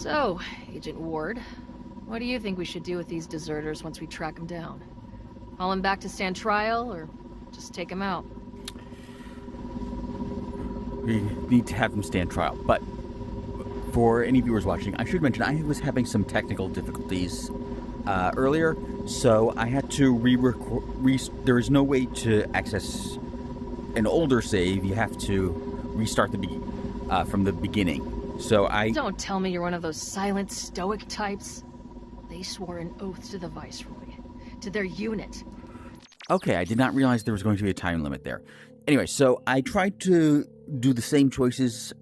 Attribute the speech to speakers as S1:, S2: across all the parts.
S1: So, Agent Ward, what do you think we should do with these deserters once we track them down? Haul them back to stand trial, or just take them out?
S2: We need to have them stand trial, but for any viewers watching, I should mention I was having some technical difficulties earlier, so I had to there is no way to access an older save. You have to restart from the beginning. So
S1: Don't tell me you're one of those silent, stoic types. They swore an oath to the Viceroy, to their unit.
S2: Okay, I did not realize there was going to be a time limit there. Anyway, so I tried to do the same choices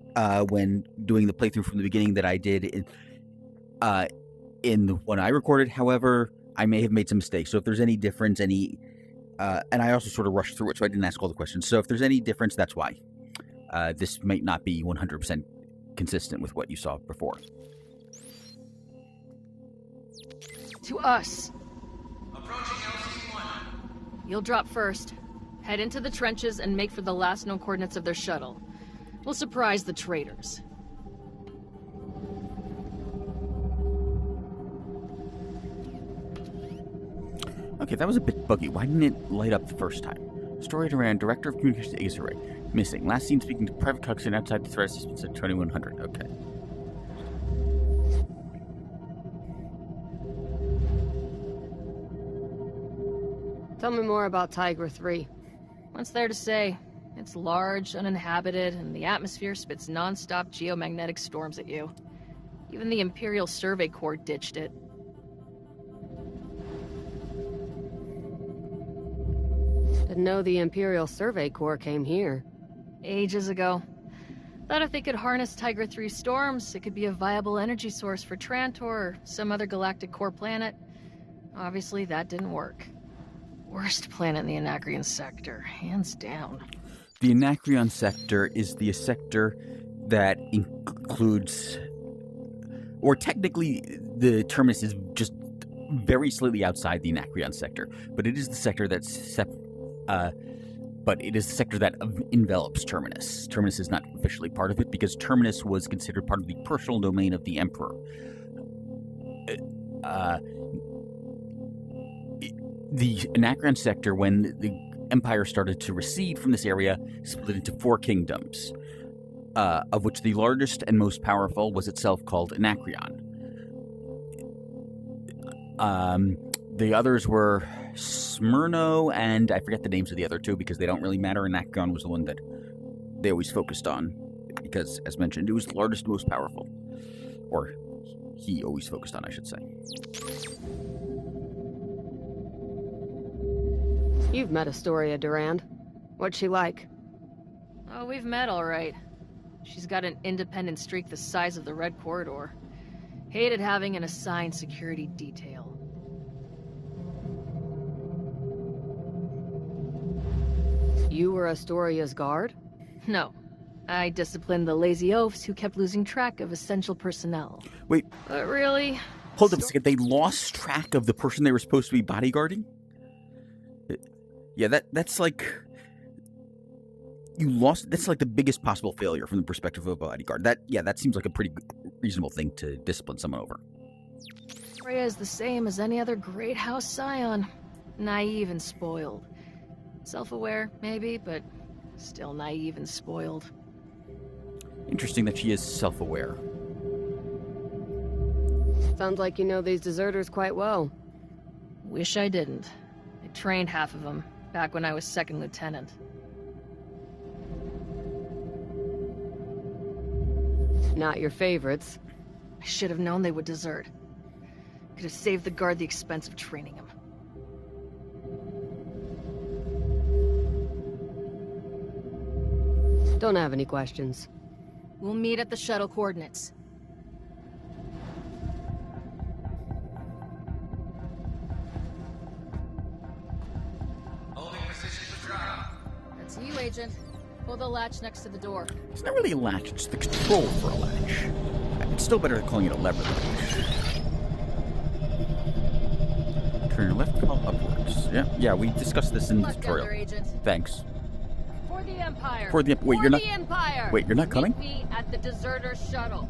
S2: when doing the playthrough from the beginning that I did in the one I recorded. However, I may have made some mistakes. So if there's any difference, and I also sort of rushed through it, so I didn't ask all the questions. So if there's any difference, that's why. This might not be 100% consistent with what you saw before.
S1: To us.
S3: Approaching LC-1.
S1: You'll drop first. Head into the trenches and make for the last known coordinates of their shuttle. We'll surprise the traitors.
S2: Okay, that was a bit buggy. Why didn't it light up the first time? Astoria Duran, Director of Communications at Astoria. Missing. Last seen speaking to Private Coxon outside the threat assistance at 2100. Okay.
S4: Tell me more about Tiger 3.
S1: What's there to say? It's large, uninhabited, and the atmosphere spits non-stop geomagnetic storms at you. Even the Imperial Survey Corps ditched it.
S4: Didn't know the Imperial Survey Corps came here.
S1: Ages ago. Thought if they could harness Tiger 3 storms, it could be a viable energy source for Trantor or some other galactic core planet. Obviously, that didn't work. Worst planet in the Anacreon sector, hands down.
S2: The Anacreon sector is the sector that includes, or technically, the terminus is just very slightly outside the Anacreon sector, but it is the sector that's that envelops Terminus. Terminus is not officially part of it because Terminus was considered part of the personal domain of the Emperor. The Anacreon sector, when the Empire started to recede from this area, split into 4 kingdoms, of which the largest and most powerful was itself called Anacreon. The others were Smyrno, and I forget the names of the other 2 because they don't really matter. Anacreon was the one that they always focused on because, as mentioned, it was the largest, most powerful. Or he always focused on, I should say.
S4: You've met Astoria Durand. What's she like?
S1: Oh, we've met all right. She's got an independent streak the size of the Red Corridor. Hated having an assigned security detail.
S4: You were Astoria's guard?
S1: No. I disciplined the lazy oafs who kept losing track of essential personnel.
S2: Wait.
S1: But really...
S2: Hold up a second. They lost track of the person they were supposed to be bodyguarding? Yeah, that's like... That's like the biggest possible failure from the perspective of a bodyguard. That seems like a pretty reasonable thing to discipline someone over.
S1: Freya is the same as any other great house scion. Naive and spoiled. Self-aware, maybe, but still naive and spoiled.
S2: Interesting that she is self-aware.
S4: Sounds like you know these deserters quite well.
S1: Wish I didn't. I trained half of them, back when I was 2nd lieutenant.
S4: Not your favorites.
S1: I should have known they would desert. Could have saved the guard the expense of training him.
S4: Don't have any questions.
S1: We'll meet at the shuttle coordinates.
S3: Holding position for drop.
S1: That's you, Agent. Pull the latch next to the door.
S2: It's not really a latch, it's the control for a latch. It's still better than calling it a lever latch. Turn your left call upwards. Yeah, we discussed this in the tutorial.
S1: Agent.
S2: Thanks.
S1: For the Empire.
S2: Wait, you're not.
S1: The Empire.
S2: Wait, you're not coming?
S1: Meet me at the deserter shuttle.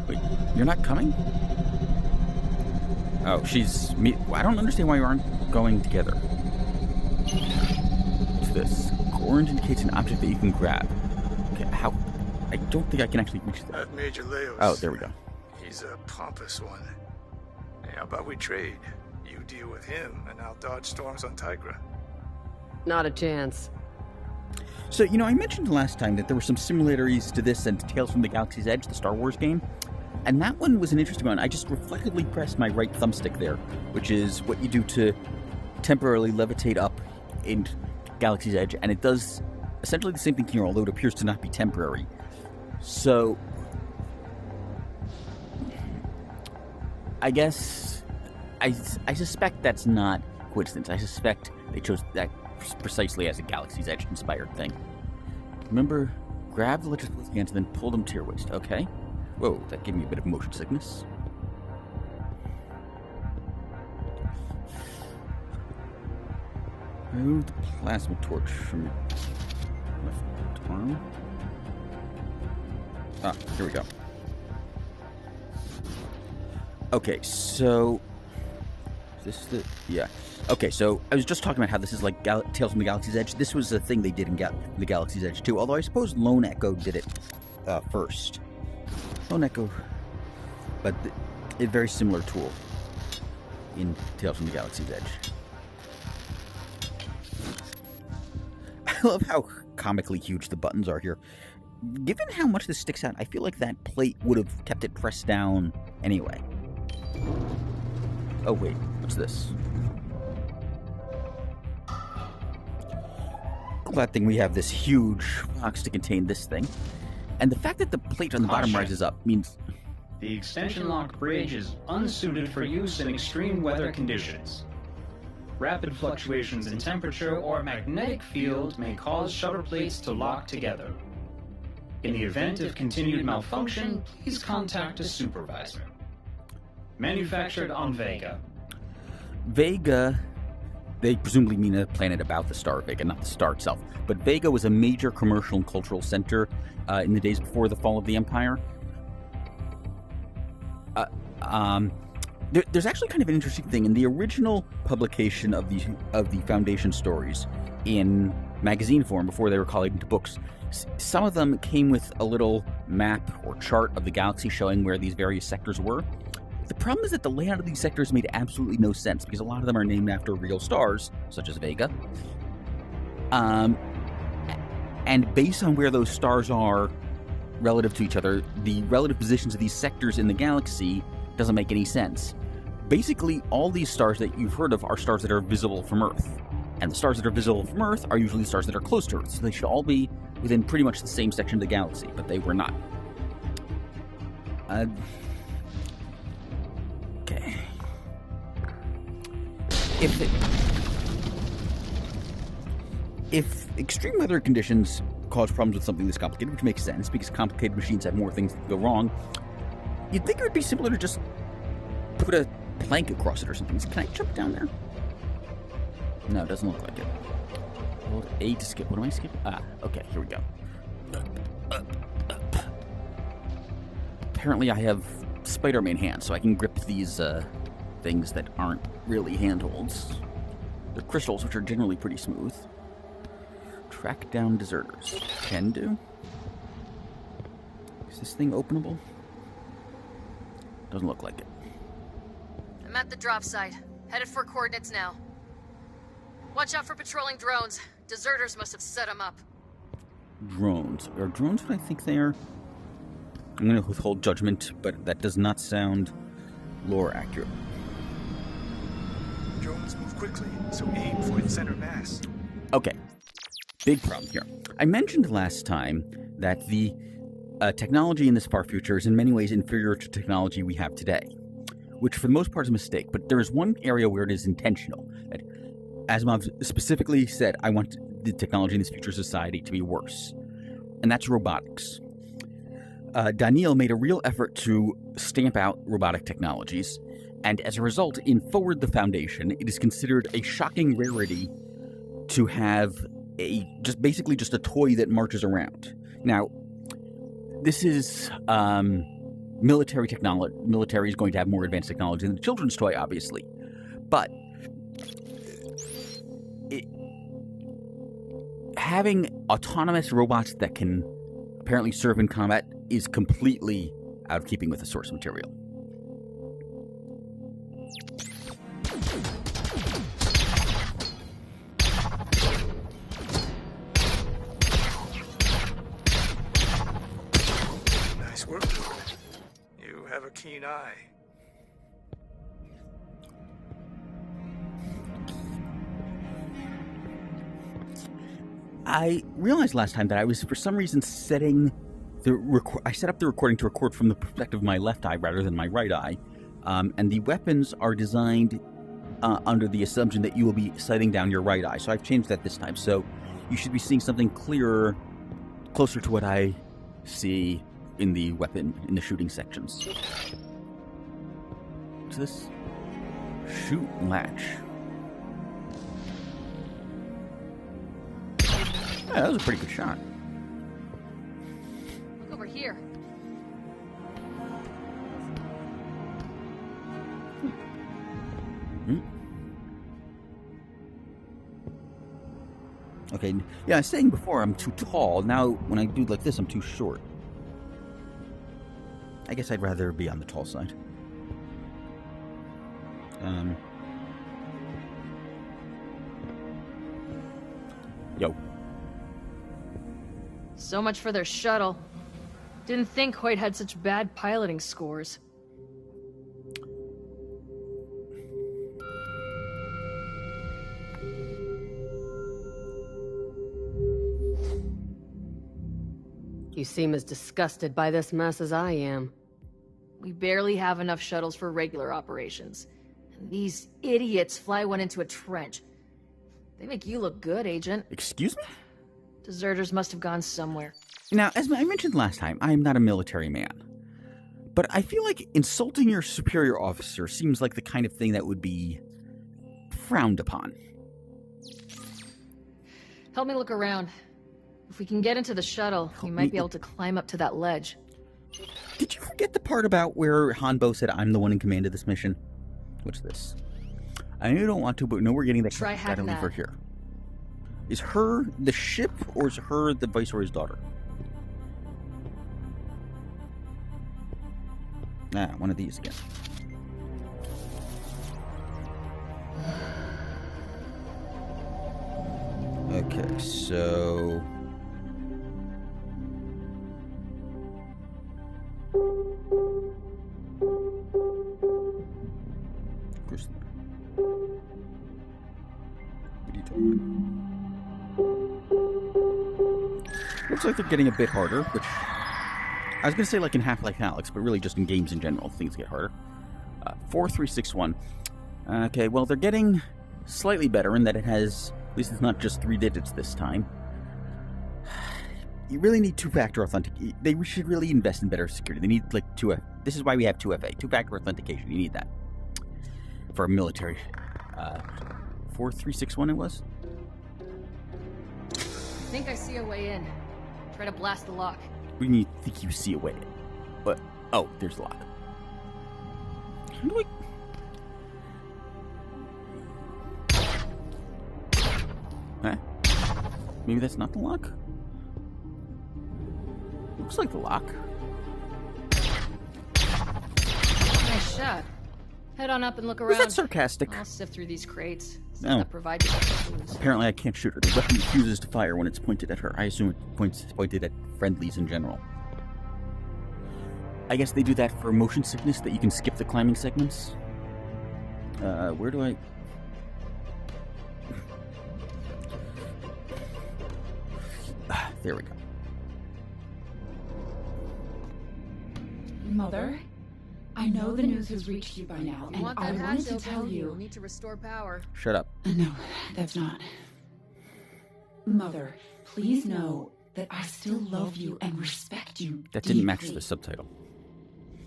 S2: Wait, you're not coming? Oh, she's me. I don't understand why you aren't going together. What's this? Orange indicates an object that you can grab. Okay, how? I don't think I can actually reach that.
S5: I've Major Leos.
S2: Oh, there we go.
S5: He's a pompous one. Hey, how about we trade? You deal with him, and I'll dodge storms on Tigra.
S4: Not a chance.
S2: So, I mentioned last time that there were some similarities to this and Tales from the Galaxy's Edge, the Star Wars game. And that one was an interesting one. I just reflectively pressed my right thumbstick there, which is what you do to temporarily levitate up in Galaxy's Edge. And it does essentially the same thing here, although it appears to not be temporary. So, I guess I suspect that's not coincidence. I suspect they chose that precisely as a Galaxy's Edge inspired thing. Remember, grab the electrical hands and then pull them to your waist. Okay. Whoa, that gave me a bit of motion sickness. Remove the plasma torch from your left arm. Ah, here we go. Okay, so... Is this the... Yeah. Okay, so I was just talking about how this is like Tales from the Galaxy's Edge. This was a thing they did in the Galaxy's Edge too, although I suppose Lone Echo did it first. Lone Echo... But a very similar tool in Tales from the Galaxy's Edge. I love how comically huge the buttons are here. Given how much this sticks out, I feel like that plate would have kept it pressed down anyway. Oh wait, what's this? Glad thing we have this huge box to contain this thing. And the fact that the plate on the bottom rises up means...
S6: The extension lock bridge is unsuited for use in extreme weather conditions. Rapid fluctuations in temperature or magnetic field may cause shutter plates to lock together. In the event of continued malfunction, please contact a supervisor. Manufactured on Vega.
S2: Vega, they presumably mean a planet about the star Vega, not the star itself. But Vega was a major commercial and cultural center in the days before the fall of the Empire. There's actually kind of an interesting thing. In the original publication of the Foundation stories in magazine form, before they were collated into books, some of them came with a little map or chart of the galaxy showing where these various sectors were. The problem is that the layout of these sectors made absolutely no sense, because a lot of them are named after real stars, such as Vega. And based on where those stars are relative to each other, the relative positions of these sectors in the galaxy doesn't make any sense. Basically, all these stars that you've heard of are stars that are visible from Earth. And the stars that are visible from Earth are usually stars that are close to Earth, so they should all be within pretty much the same section of the galaxy, but they were not. Okay. If extreme weather conditions cause problems with something this complicated, which makes sense because complicated machines have more things that go wrong, you'd think it would be simpler to just put a plank across it or something. Can I jump down there? No, it doesn't look like it. Hold A to skip. What am I skipping? Ah, okay, here we go. Apparently I have Spider-Man hands, so I can grip these things that aren't really handholds. They're crystals, which are generally pretty smooth. Track down deserters. Can do. Is this thing openable? Doesn't look like it.
S1: I'm at the drop site. Headed for coordinates now. Watch out for patrolling drones. Deserters must have set them up.
S2: Drones. Are drones what I think they are? I'm going to withhold judgment, but that does not sound lore accurate.
S5: Drones move quickly, so aim for its center mass.
S2: Okay. Big problem here. I mentioned last time that the technology in this far future is in many ways inferior to technology we have today, which for the most part is a mistake, but there is one area where it is intentional. That Asimov specifically said, I want the technology in this future society to be worse, and that's robotics. Daniil made a real effort to stamp out robotic technologies, and as a result, in Forward the Foundation, it is considered a shocking rarity to have basically just a toy that marches around. Now, this is military technology. Military is going to have more advanced technology than the children's toy, obviously. But having autonomous robots that can apparently serve in combat is completely out of keeping with the source material.
S5: Nice work, Jordan. You have a keen eye.
S2: I realized last time that I was, for some reason, setting I set up the recording to record from the perspective of my left eye rather than my right eye, and the weapons are designed under the assumption that you will be sighting down your right eye. So I've changed that this time. So you should be seeing something clearer, closer to what I see in the weapon, in the shooting sections. What's this? Shoot latch. Yeah, that was a pretty good shot.
S1: Look over here.
S2: Okay, yeah, I was saying before I'm too tall. Now, when I do like this, I'm too short. I guess I'd rather be on the tall side. Yo.
S1: So much for their shuttle. Didn't think Hoyt had such bad piloting scores.
S4: You seem as disgusted by this mess as I am.
S1: We barely have enough shuttles for regular operations. And these idiots fly one into a trench. They make you look good, Agent.
S2: Excuse me?
S1: Deserters must have gone somewhere.
S2: Now, as I mentioned last time, I am not a military man. But I feel like insulting your superior officer seems like the kind of thing that would be frowned upon.
S1: Help me look around. If we can get into the shuttle, we might be able to climb up to that ledge.
S2: Did you forget the part about where Hanbo said I'm the one in command of this mission? What's this? I know you don't want to, but no, we're getting that.
S1: Try hacking
S2: leave her
S1: that.
S2: here. Is her the ship, or is her the Viceroy's daughter? Ah, one of these again. Okay, so... Chris. What are you talking about? Looks like they're getting a bit harder, which... I was going to say like in Half-Life Alyx, but really just in games in general, things get harder. 4361. Okay, well, they're getting slightly better in that it has... At least it's not just 3 digits this time. You really need two-factor authentication. They should really invest in better security. They need, like, this is why we have 2FA. Two-factor authentication. You need that. For a military. 4361 it was?
S1: I think I see a way in. Try to blast the lock.
S2: We need to think you see a way in. But, oh, there's the lock. How do I... Huh? Maybe that's not the lock? Looks like the lock.
S1: Nice shot. Head on up and look
S2: Was
S1: around.
S2: that sarcastic?
S1: I'll sift through these crates. See
S2: No.
S1: if that provides you with clues.
S2: Apparently I can't shoot her. The weapon refuses to fire when it's pointed at her. I assume it's pointed at friendlies in general. I guess they do that for motion sickness, that you can skip the climbing segments. Where do I... There we go.
S7: Mother, I know the news has reached you by now,
S1: You
S7: and
S1: want
S7: I
S1: that
S7: wanted
S1: hatch
S7: to
S1: open,
S7: tell
S1: you'll
S7: you...
S1: need to restore power.
S2: Shut up.
S7: No, that's not. Mother, please know that I still love you and respect you
S2: That didn't match
S7: deeply.
S2: the subtitle.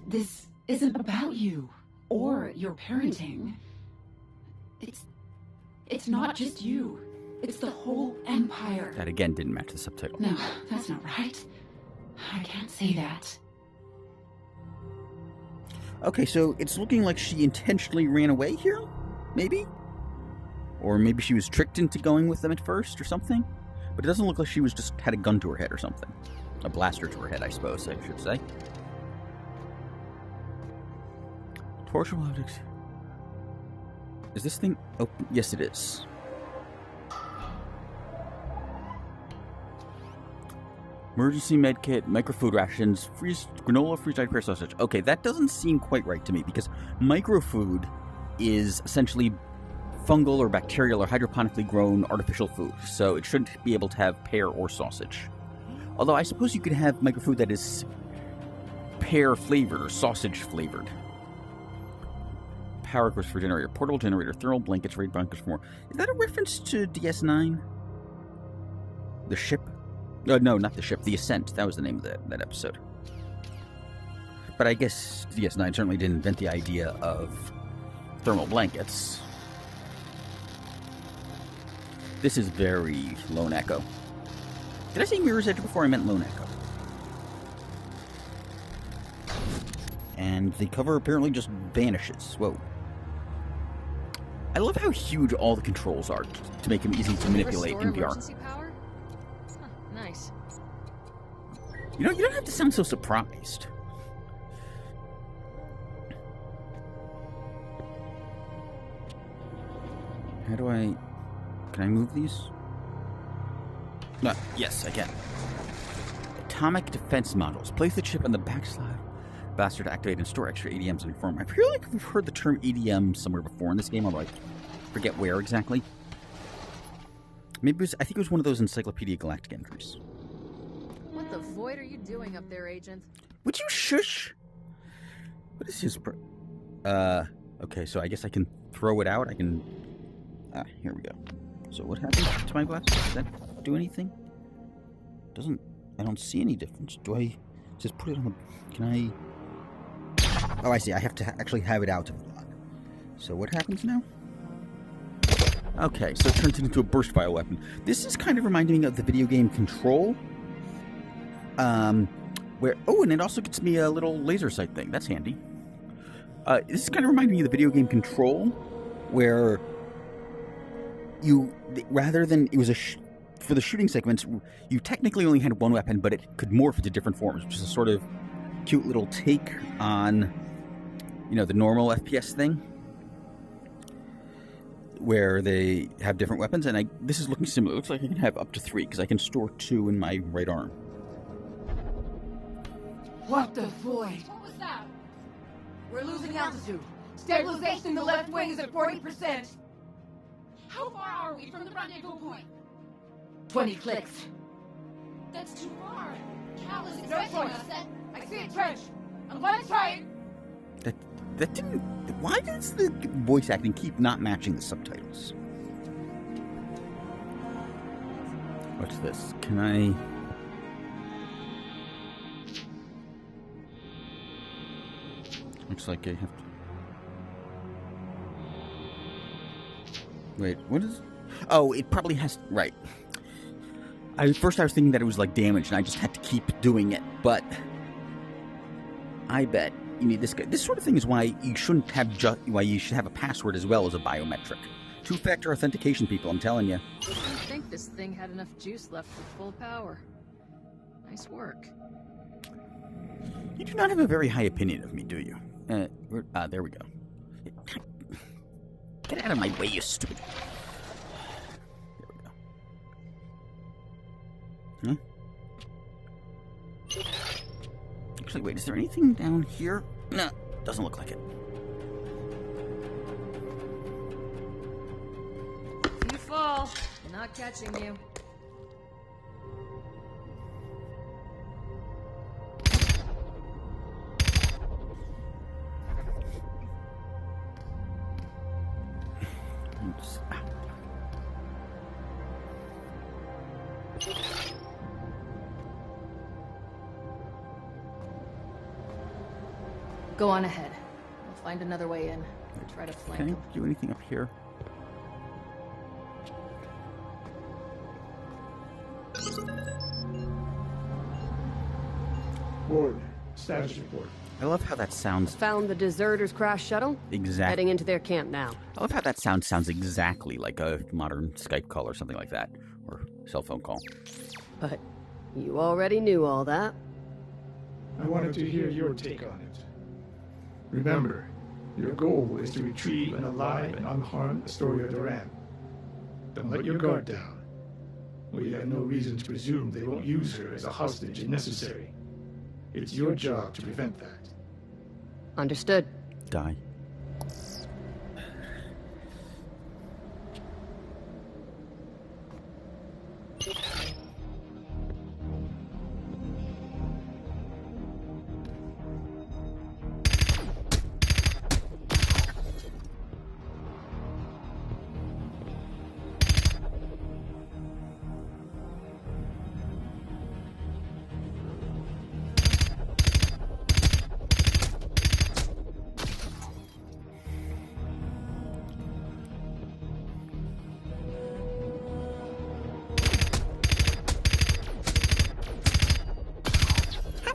S7: This isn't about you, or your parenting. It's not just you. It's the whole Empire.
S2: That again didn't match the subtitle.
S7: No, that's not right. I can't say that.
S2: Okay, so it's looking like she intentionally ran away here? Maybe? Or maybe she was tricked into going with them at first or something? But it doesn't look like she was just had a gun to her head or something. A blaster to her head, I suppose I should say. Torsional objects. Is this thing open? Yes, it is. Emergency med kit, microfood rations, granola, freeze-dried pear sausage. Okay, that doesn't seem quite right to me because microfood is essentially fungal or bacterial or hydroponically grown artificial food, so it shouldn't be able to have pear or sausage. Although I suppose you could have microfood that is pear flavored or sausage flavored. Power course for generator, portable generator, thermal blankets, raid bunkers for more. Is that a reference to DS9? The ship? No, not the ship. The Ascent. That was the name of that episode. But I guess DS9 certainly didn't invent the idea of thermal blankets. This is very Lone Echo. Did I say Mirror's Edge before I meant Lone Echo? And the cover apparently just vanishes. Whoa. I love how huge all the controls are to make them easy to manipulate in VR.
S1: Emergency power? Huh, nice.
S2: You know, you don't have to sound so surprised. How do I... Can I move these? No, yes, I can. Atomic defense modules. Place the chip on the backslide blaster to activate and store extra ADMs in your form. I feel like we've heard the term ADM somewhere before in this game, although I forget where exactly. Maybe it was, I think it was one of those Encyclopedia Galactic entries.
S1: What the void are you doing up there, Agent?
S2: Would you shush? What is his... Okay, so I guess I can throw it out. I can... here we go. So what happens to my blaster? Does that do anything? Doesn't... I don't see any difference. Do I... Just put it on the... Can I... Oh, I see. I have to actually have it out of the lock. So what happens now? Okay, so it turns it into a burst fire weapon. This is kind of reminding me of the video game Control. Where... Oh, and it also gets me a little laser sight thing. That's handy. This is kind of reminding me of the video game Control, where you... Rather than... It was a... For the shooting segments, you technically only had one weapon, but it could morph into different forms, which is a sort of cute little take on, you know, the normal FPS thing, where they have different weapons, and this is looking similar. It looks like I can have up to 3, because I can store 2 in my right arm.
S7: What the void?
S8: What was that?
S7: We're losing altitude. Stabilization in the left wing is at 40%.
S8: How far are we from the rendezvous point?
S7: 20 clicks.
S8: That's too far. Cal is
S7: No
S8: expecting
S7: choice.
S8: us at...
S7: I see a trench. I'm going to try it.
S2: That didn't... Why does the voice acting keep not matching the subtitles? What's this? Can I... Looks like I have to... Wait, what is... Oh, it probably has... Right. First I was thinking that it was like damaged and I just had to keep doing it, but I bet you need this guy. This sort of thing is why you shouldn't have why you should have a password as well as a biometric. 2-factor authentication, people, I'm telling you.
S1: I didn't think this thing had enough juice left for full power. Nice work.
S2: You do not have a very high opinion of me, do you? There we go. Get out of my way, you stupid... Huh? Actually, wait, is there anything down here? No, doesn't look like it.
S1: If you fall, I'm not catching you.
S2: Oops.
S1: Go on ahead. We'll find another way in. Or try to flank
S2: Can
S1: them.
S2: I do anything up here?
S5: Boy,
S9: Status report.
S2: I love how that sounds
S4: Found the deserters' crash shuttle?
S2: exactly.
S4: Heading into their camp now.
S2: I love how that sounds exactly like a modern Skype call or something like that, or cell phone call.
S4: But you already knew all that.
S9: I wanted to hear your take on it. Remember, your goal is to retrieve an alive and unharmed Astoria Duran. Don't let your guard down. We have no reason to presume they won't use her as a hostage if necessary. It's your job to prevent that.
S4: Understood.
S2: Die.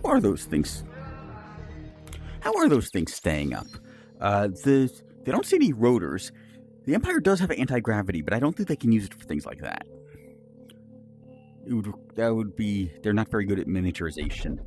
S2: How are those things? How are those things staying up? They don't see any rotors. The Empire does have anti-gravity, but I don't think they can use it for things like that. That would be... They're not very good at miniaturization.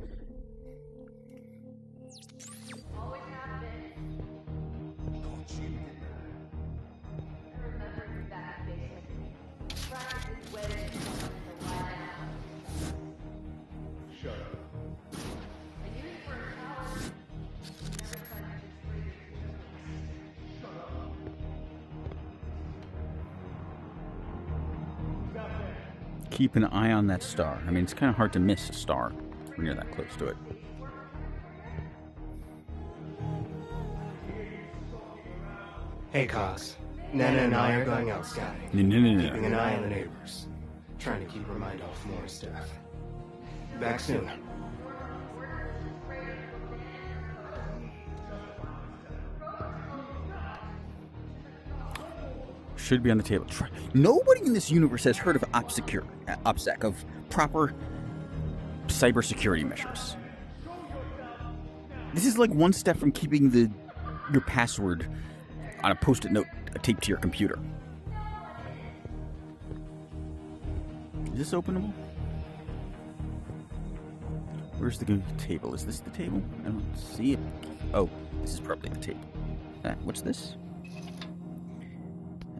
S2: Keep an eye on that star. I mean, it's kind of hard to miss a star when you're that close to it.
S10: Hey, Cox. Nana and I are going out scouting.
S2: No.
S10: Keeping an eye on the neighbors. Trying to keep her mind off more stuff. Back soon.
S2: Should be on the table. Nobody in this universe has heard of OPSEC, of proper cybersecurity measures. This is like one step from keeping your password on a post-it note taped to your computer. Is this openable? Where's the table? Is this the table? I don't see it. Oh, this is probably the table. What's this?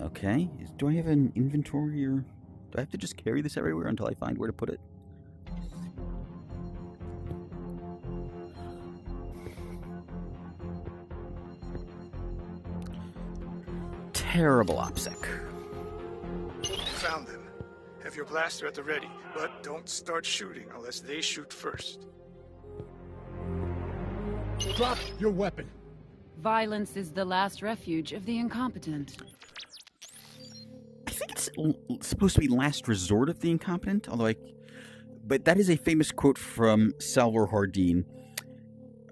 S2: Okay. Do I have an inventory, or do I have to just carry this everywhere until I find where to put it? Terrible OPSEC.
S5: Found them. Have your blaster at the ready, but don't start shooting unless they shoot first.
S11: Drop your weapon.
S7: Violence is the last refuge of the incompetent.
S2: I think it's supposed to be last resort of the incompetent, but that is a famous quote from Salvor Hardin.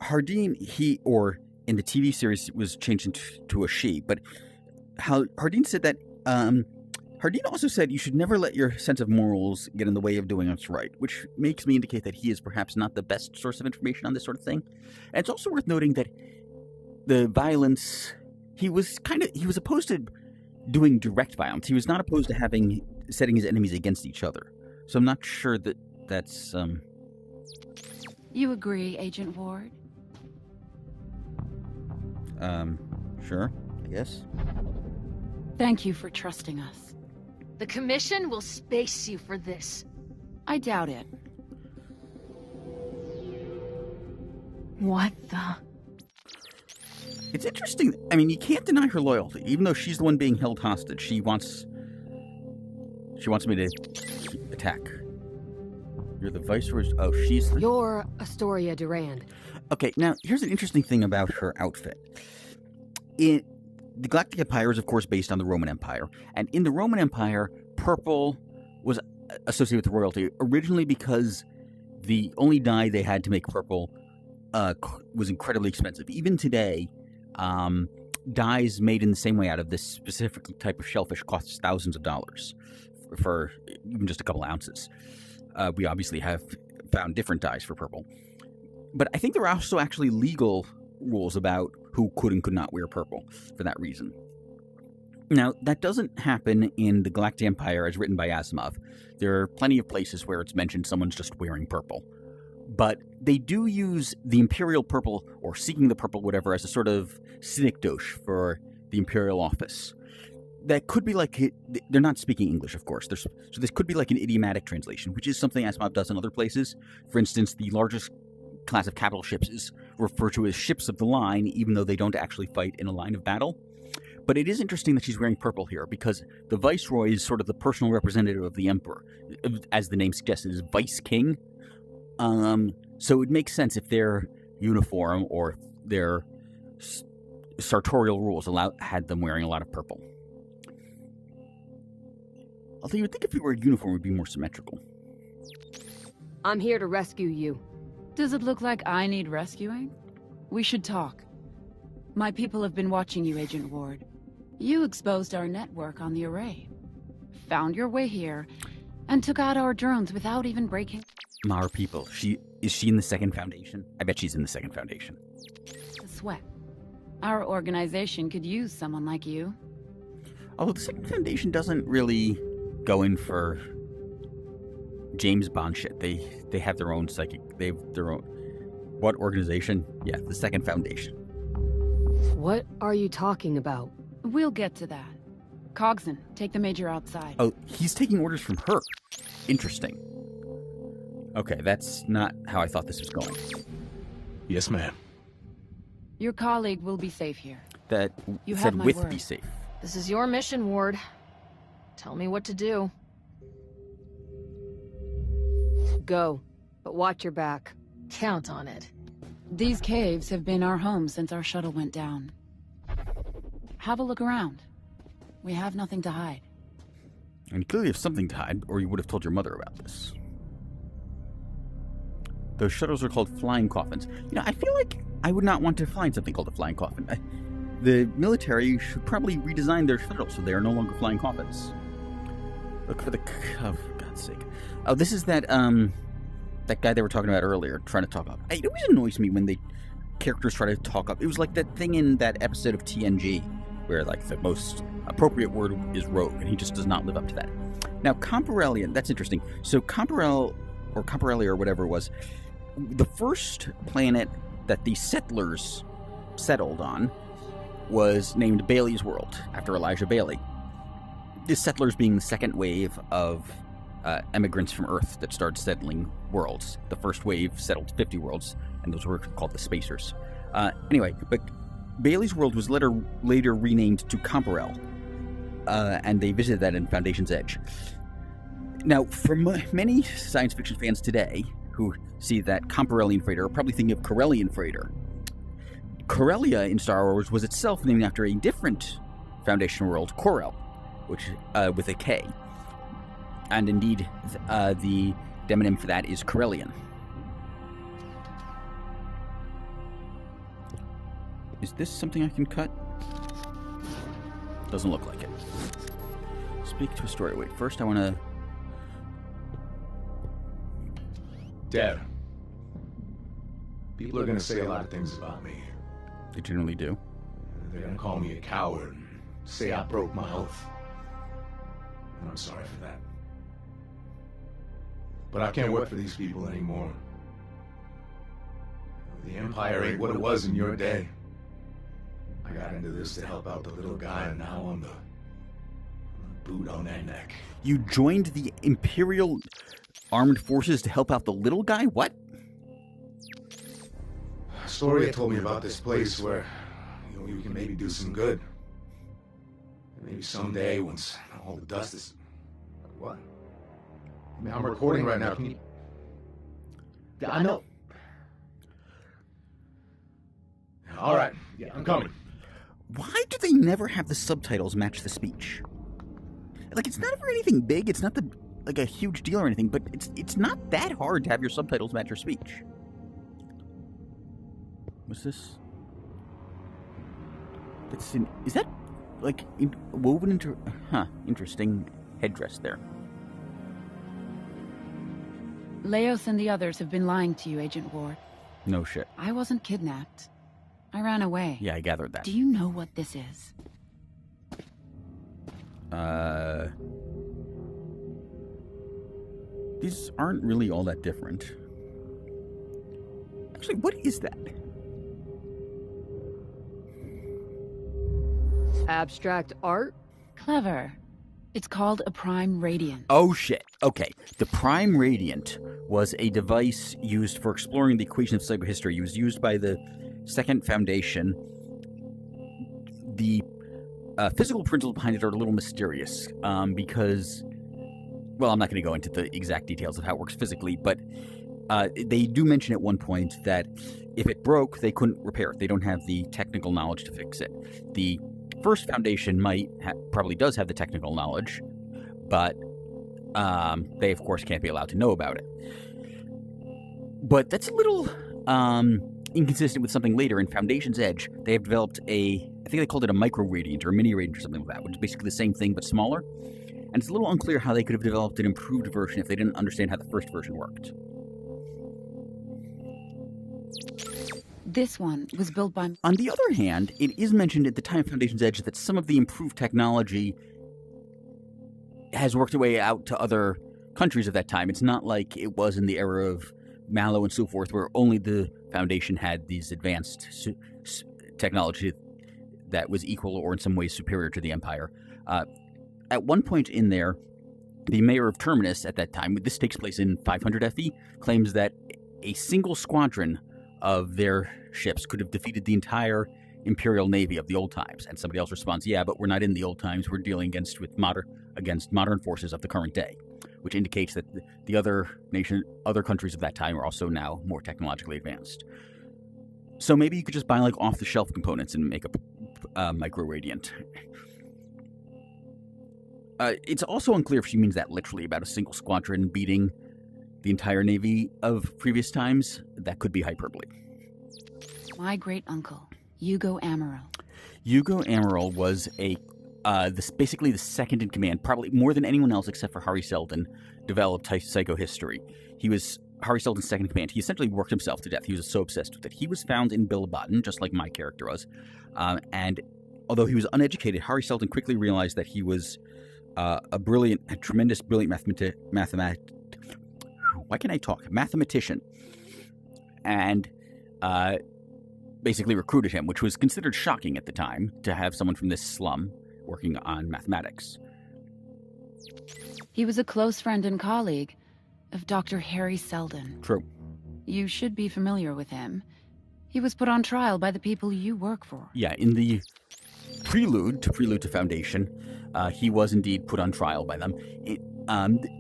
S2: Hardin, in the TV series, was changed to a she, but Hardin said that, Hardin also said you should never let your sense of morals get in the way of doing what's right, which makes me indicate that he is perhaps not the best source of information on this sort of thing. And it's also worth noting that the violence, he was opposed to doing direct violence. He was not opposed to setting his enemies against each other. So I'm not sure that's
S7: You agree, Agent Ward?
S2: Sure, I guess.
S7: Thank you for trusting us.
S1: The Commission will space you for this.
S7: I doubt it.
S1: What the...
S2: It's interesting. I mean, you can't deny her loyalty, even though she's the one being held hostage. She wants me to attack. You're the Viceroy. Oh,
S4: You're Astoria Durand.
S2: Okay, now here's an interesting thing about her outfit. The Galactic Empire is, of course, based on the Roman Empire, and in the Roman Empire, purple was associated with royalty originally because the only dye they had to make purple was incredibly expensive. Even today, dyes made in the same way out of this specific type of shellfish costs thousands of dollars for even just a couple ounces. We obviously have found different dyes for purple. But I think there are also actually legal rules about who could and could not wear purple for that reason. Now, that doesn't happen in the Galactic Empire as written by Asimov. There are plenty of places where it's mentioned someone's just wearing purple. But they do use the Imperial purple, or seeking the purple, whatever, as a sort of synecdoche for the Imperial office. That could be like, they're not speaking English, of course. So this could be like an idiomatic translation, which is something Asimov does in other places. For instance, the largest class of capital ships is referred to as ships of the line, even though they don't actually fight in a line of battle. But it is interesting that she's wearing purple here, because the Viceroy is sort of the personal representative of the Emperor, as the name suggests, is Vice King. So it makes sense if their uniform or their sartorial rules had them wearing a lot of purple. Although you would think if you were a uniform, it would be more symmetrical.
S4: I'm here to rescue you.
S12: Does it look like I need rescuing? We should talk. My people have been watching you, Agent Ward. You exposed our network on the array. Found your way here, and took out our drones without even breaking...
S2: Our people. Is she in the Second Foundation? I bet she's in the Second Foundation.
S12: The sweat. Our organization could use someone like you.
S2: Although the Second Foundation doesn't really go in for James Bond shit. They have their own psychic... They have their own... What organization? Yeah, the Second Foundation.
S4: What are you talking about?
S12: We'll get to that. Cogsden, take the Major outside.
S2: Oh, he's taking orders from her. Interesting. Okay, that's not how I thought this was going.
S10: Yes, ma'am.
S12: Your colleague will be safe here.
S2: That
S12: you
S2: said
S12: have my
S2: with
S12: word.
S2: be safe.
S1: This is your mission, Ward. Tell me what to do.
S4: Go, but watch your back.
S1: Count on it.
S12: These caves have been our home since our shuttle went down. Have a look around. We have nothing to hide.
S2: And you clearly have something to hide, or you would have told your mother about this. Those shuttles are called flying coffins. You know, I feel like I would not want to find something called a flying coffin. The military should probably redesign their shuttles so they are no longer flying coffins. Look for the... Oh, for God's sake. Oh, this is that guy they were talking about earlier, trying to talk up. It always annoys me when the characters try to talk up. It was like that thing in that episode of TNG, where, like, the most appropriate word is rogue, and he just does not live up to that. Now, Comparellian, that's interesting. So Comparelli, or whatever it was, the first planet that the settlers settled on was named Bailey's World, after Elijah Bailey. The settlers being the second wave of immigrants from Earth that started settling worlds. The first wave settled 50 worlds, and those were called the Spacers. Anyway, but Bailey's World was later renamed to Comparel, and they visited that in Foundation's Edge. Now, for many science fiction fans today who see that Comparellian freighter are probably thinking of Corellian freighter. Corellia in Star Wars was itself named after a different Foundation world, Corel, which with a K. And indeed, the demonym for that is Corellian. Is this something I can cut? Doesn't look like it. Speak to Astoria. Wait, first I want to...
S10: Dad, people are going to say a lot of things about me.
S2: They generally do.
S10: They're going to call me a coward and say I broke my oath. And I'm sorry for that. But I can't work for these people anymore. The Empire ain't what it was in your day. I got into this to help out the little guy, and now I'm the boot on their neck.
S2: You joined the Imperial Armed Forces to help out the little guy? What?
S10: Astoria told me about this place where we can maybe do some good. Maybe someday, once all the dust is... What? I mean, I'm recording right now. Can you... Yeah, I know. All right. Yeah, I'm coming.
S2: Why do they never have the subtitles match the speech? Like, it's not for anything big. It's not like a huge deal or anything, but it's not that hard to have your subtitles match your speech. What's this? Is that like woven into? Huh? Interesting headdress there.
S12: Leos and the others have been lying to you, Agent Ward.
S2: No shit.
S12: I wasn't kidnapped. I ran away.
S2: Yeah, I gathered that.
S12: Do you know what this is?
S2: These aren't really all that different. Actually, what is that?
S4: Abstract art?
S12: Clever. It's called a prime radiant.
S2: Oh shit. Okay. The Prime Radiant was a device used for exploring the equation of psychohistory. It was used by the Second Foundation. The physical principles behind it are a little mysterious because, well, I'm not going to go into the exact details of how it works physically, but they do mention at one point that if it broke, they couldn't repair it. They don't have the technical knowledge to fix it. The First Foundation probably does have the technical knowledge, but they, of course, can't be allowed to know about it. But that's a little inconsistent with something later. In Foundation's Edge, they have developed I think they called it a micro-radiant or a mini-radiant or something like that, which is basically the same thing but smaller. And it's a little unclear how they could have developed an improved version if they didn't understand how the first version worked.
S12: This one was built by...
S2: On the other hand, it is mentioned at the time of Foundation's Edge that some of the improved technology has worked its way out to other countries of that time. It's not like it was in the era of Mallow and so forth, where only the Foundation had these advanced technology that was equal or in some ways superior to the Empire. At one point in there, the mayor of Terminus at that time, this takes place in 500 FE, claims that a single squadron of their ships could have defeated the entire Imperial Navy of the old times. And somebody else responds, yeah, but we're not in the old times. We're dealing against modern forces of the current day, which indicates that the other countries of that time are also now more technologically advanced. So maybe you could just buy like off-the-shelf components and make a micro-radiant. It's also unclear if she means that literally about a single squadron beating the entire navy of previous times. That could be hyperbole.
S12: My great-uncle, Hugo Amaral.
S2: Hugo Amaral was basically the second in command, probably more than anyone else except for Hari Seldon, developed psychohistory. He was Hari Seldon's second in command. He essentially worked himself to death. He was so obsessed with it. He was found in Bilbotten, just like my character was. And although he was uneducated, Hari Seldon quickly realized that he was a tremendous mathematician. And basically recruited him, which was considered shocking at the time to have someone from this slum working on mathematics.
S12: He was a close friend and colleague of Dr. Hari Seldon.
S2: True.
S12: You should be familiar with him. He was put on trial by the people you work for.
S2: Yeah, in the prelude to Foundation, he was indeed put on trial by them.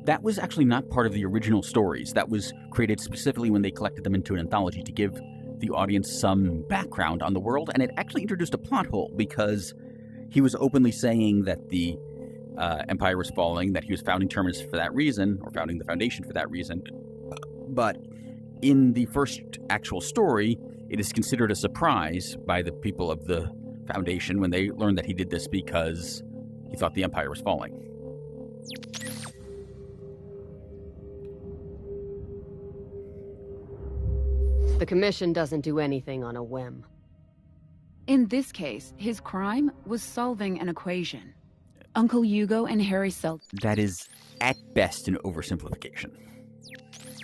S2: That was actually not part of the original stories. That was created specifically when they collected them into an anthology to give the audience some background on the world, and it actually introduced a plot hole because he was openly saying that the Empire was falling, that he was founding Terminus for that reason, or founding the Foundation for that reason. But in the first actual story, it is considered a surprise by the people of the Foundation when they learned that he did this because he thought the Empire was falling.
S4: The Commission doesn't do anything on a whim.
S12: In this case, his crime was solving an equation. Uncle Hugo and Hari Seldon...
S2: That is, at best, an oversimplification.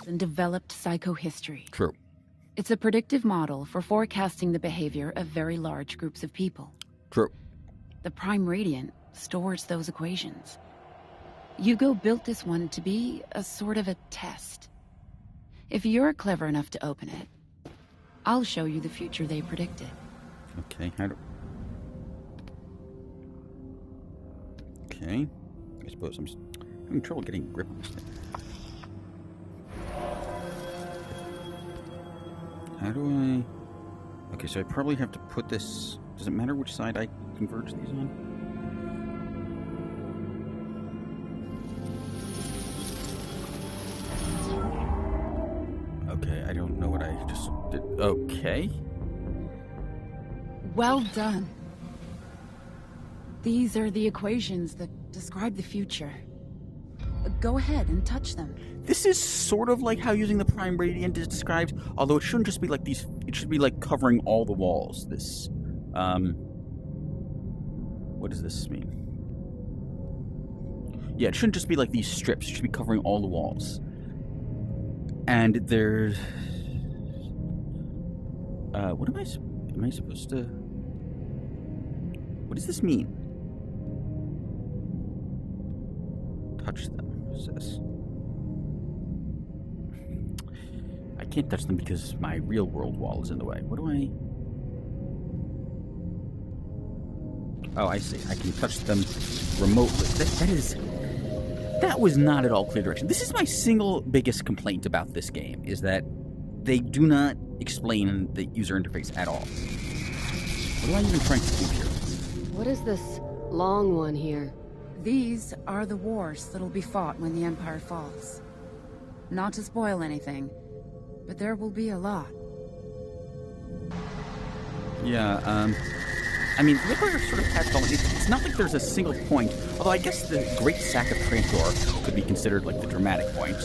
S12: ...and developed psychohistory.
S2: True.
S12: It's a predictive model for forecasting the behavior of very large groups of people.
S2: True.
S12: The Prime Radiant stores those equations. Hugo built this one to be a sort of a test. If you're clever enough to open it, I'll show you the future they predicted.
S2: Okay, Okay, I suppose I'm having trouble getting a grip on this thing. How do I... Okay, so I probably have to put this... Does it matter which side I converge these on? Okay, I don't know what I just did. Okay.
S12: Well done. These are the equations that describe the future. Go ahead and touch them.
S2: This is sort of like how using the Prime Radiant is described, although it shouldn't just be like these, it should be like covering all the walls. This, what does this mean? Yeah, it shouldn't just be like these strips, it should be covering all the walls. And there's, what am I supposed to, what does this mean? Touch them, what's this? I can't touch them because my real world wall is in the way. What do I... Oh, I see. I can touch them remotely. That was not at all clear direction. This is my single biggest complaint about this game, is that they do not explain the user interface at all. What am I even trying to do here?
S4: What is this long one here?
S12: These are the wars that'll be fought when the Empire falls. Not to spoil anything, but there will be a lot.
S2: Yeah, I mean, the Empire sort of has fallen. It's not like there's a single point, although I guess the Great Sack of Trantor could be considered like the dramatic point.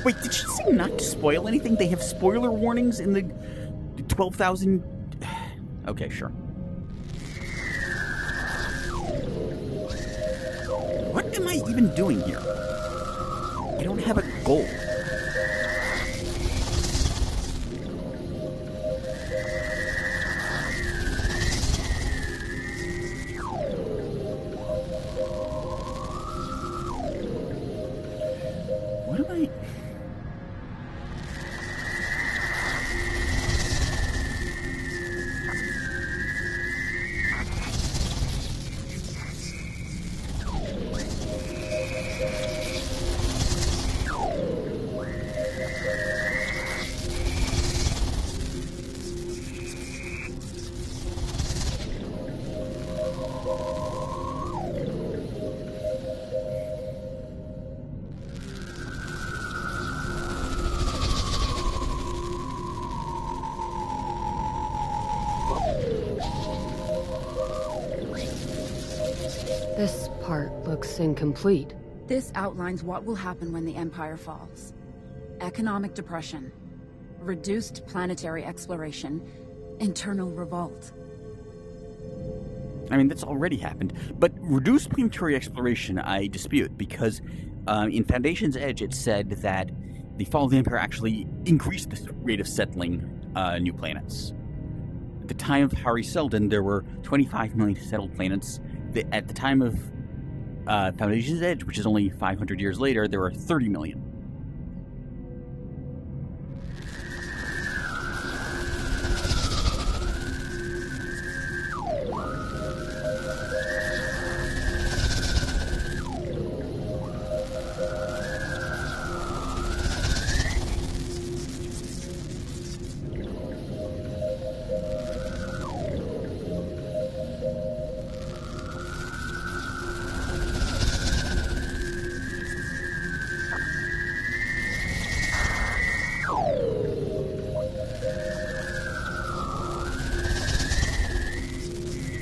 S2: Wait, did she say not to spoil anything? They have spoiler warnings in the 12,000... Okay, sure. What am I even doing here? I don't have a goal. What am I...
S4: This part looks incomplete.
S12: This outlines what will happen when the Empire falls. Economic depression, reduced planetary exploration, internal revolt.
S2: I mean, that's already happened. But reduced planetary exploration, I dispute, because in Foundation's Edge it said that the fall of the Empire actually increased the rate of settling new planets. At the time of Hari Seldon, there were 25 million settled planets. At the time of Foundation's Edge, which is only 500 years later, there were 30 million.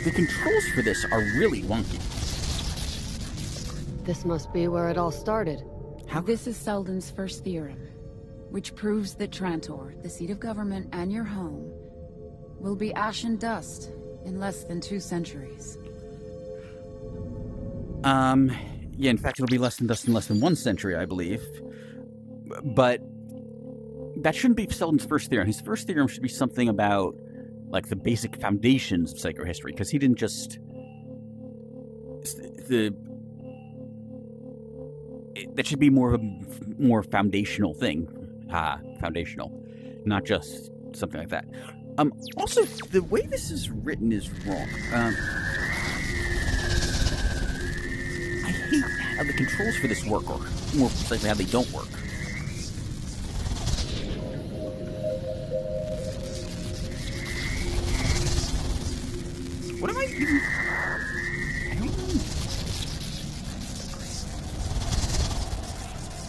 S2: The controls for this are really wonky.
S4: This must be where it all started.
S12: This is Seldon's first theorem, which proves that Trantor, the seat of government and your home, will be ash and dust in less than 2 centuries.
S2: Yeah, in fact, it'll be less than dust in less than 1 century, I believe. But that shouldn't be Seldon's first theorem. His first theorem should be something about, like, the basic foundations of psychohistory, because he didn't just... That should be more of a more foundational thing. Foundational. Not just something like that. Also, the way this is written is wrong. I hate how the controls for this work, or more precisely how they don't work.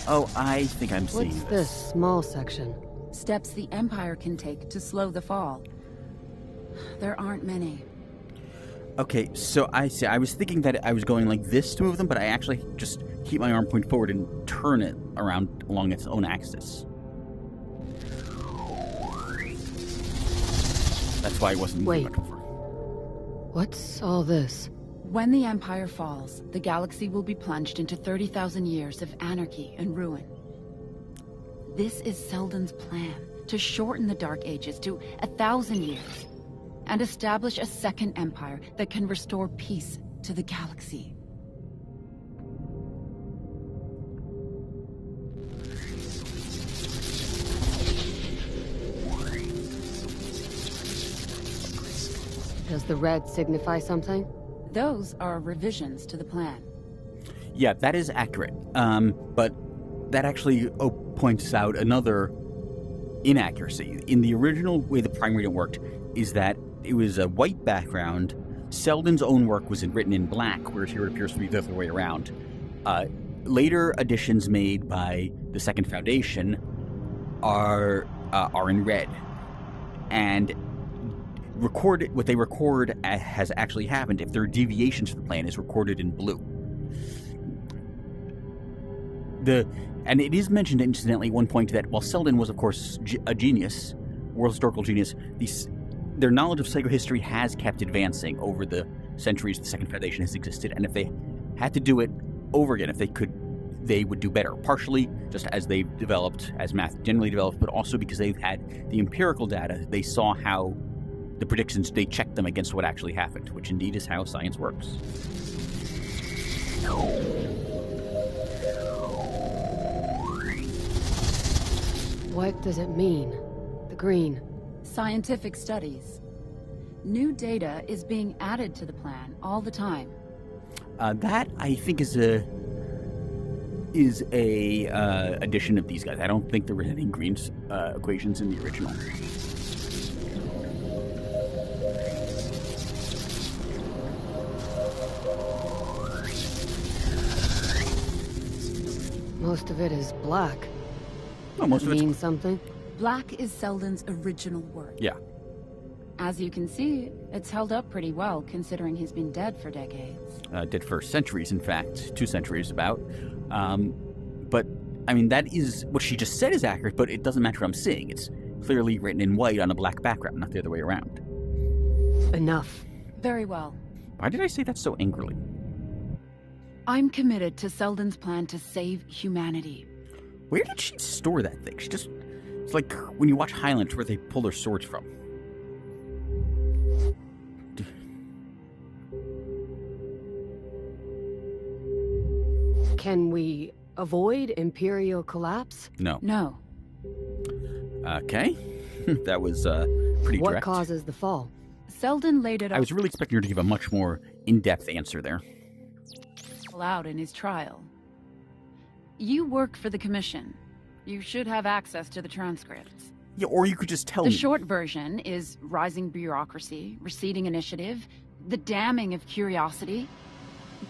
S2: Oh, I think I'm seeing
S4: What's
S2: this.
S4: this small section?
S12: Steps the Empire can take to slow the fall. There aren't many.
S2: Okay, so I see. I was thinking that I was going like this to move them, but I actually just keep my arm pointed forward and turn it around along its own axis. That's why I wasn't moving
S4: Wait.
S2: much before.
S4: What's all this?
S12: When the Empire falls, the galaxy will be plunged into 30,000 years of anarchy and ruin. This is Selden's plan, to shorten the Dark Ages to 1,000 years, and establish a second empire that can restore peace to the galaxy.
S4: Does the red signify something?
S12: Those are revisions to the plan.
S2: Yeah, that is accurate. But that actually points out another inaccuracy. In the original way the Prime Reader worked is that it was a white background. Selden's own work was written in black, whereas here it appears to be the other way around. Later editions made by the Second Foundation are in red. And what they record has actually happened. If there are deviations from the plan, is recorded in blue. And it is mentioned, incidentally, at one point that while Selden was, of course, a genius, world historical genius, their knowledge of psychohistory has kept advancing over the centuries the Second Foundation has existed, and if they had to do it over again, if they could, they would do better. Partially just as they've developed, as math generally developed, but also because they've had the empirical data. They saw how the predictions, they checked them against what actually happened, which indeed is how science works.
S4: What does it mean? The green.
S12: Scientific studies. New data is being added to the plan all the time.
S2: That, I think, is a addition of these guys. I don't think there were any green equations in the original.
S4: Most of it is black.
S2: Oh, most of it
S4: means something?
S12: Black is Selden's original work.
S2: Yeah.
S12: As you can see, it's held up pretty well, considering he's been dead for decades.
S2: Dead for centuries, in fact. 2 centuries, about. But, I mean, that is... What she just said is accurate, but it doesn't match what I'm seeing. It's clearly written in white on a black background, not the other way around.
S4: Enough.
S12: Very well.
S2: Why did I say that so angrily?
S12: I'm committed to Selden's plan to save humanity.
S2: Where did she store that thing? She just... It's like when you watch Highlanders where they pull their swords from.
S4: Can we avoid Imperial collapse?
S2: No.
S12: No.
S2: Okay. That was pretty
S4: What
S2: direct.
S4: causes the fall?
S12: Selden laid it
S2: I was really expecting her to give a much more in-depth answer there.
S12: out in his trial. You work for the Commission. You should have access to the transcripts.
S2: Yeah, or you could just tell
S12: me.
S2: me.
S12: The short version is rising bureaucracy, receding initiative, the damning of curiosity.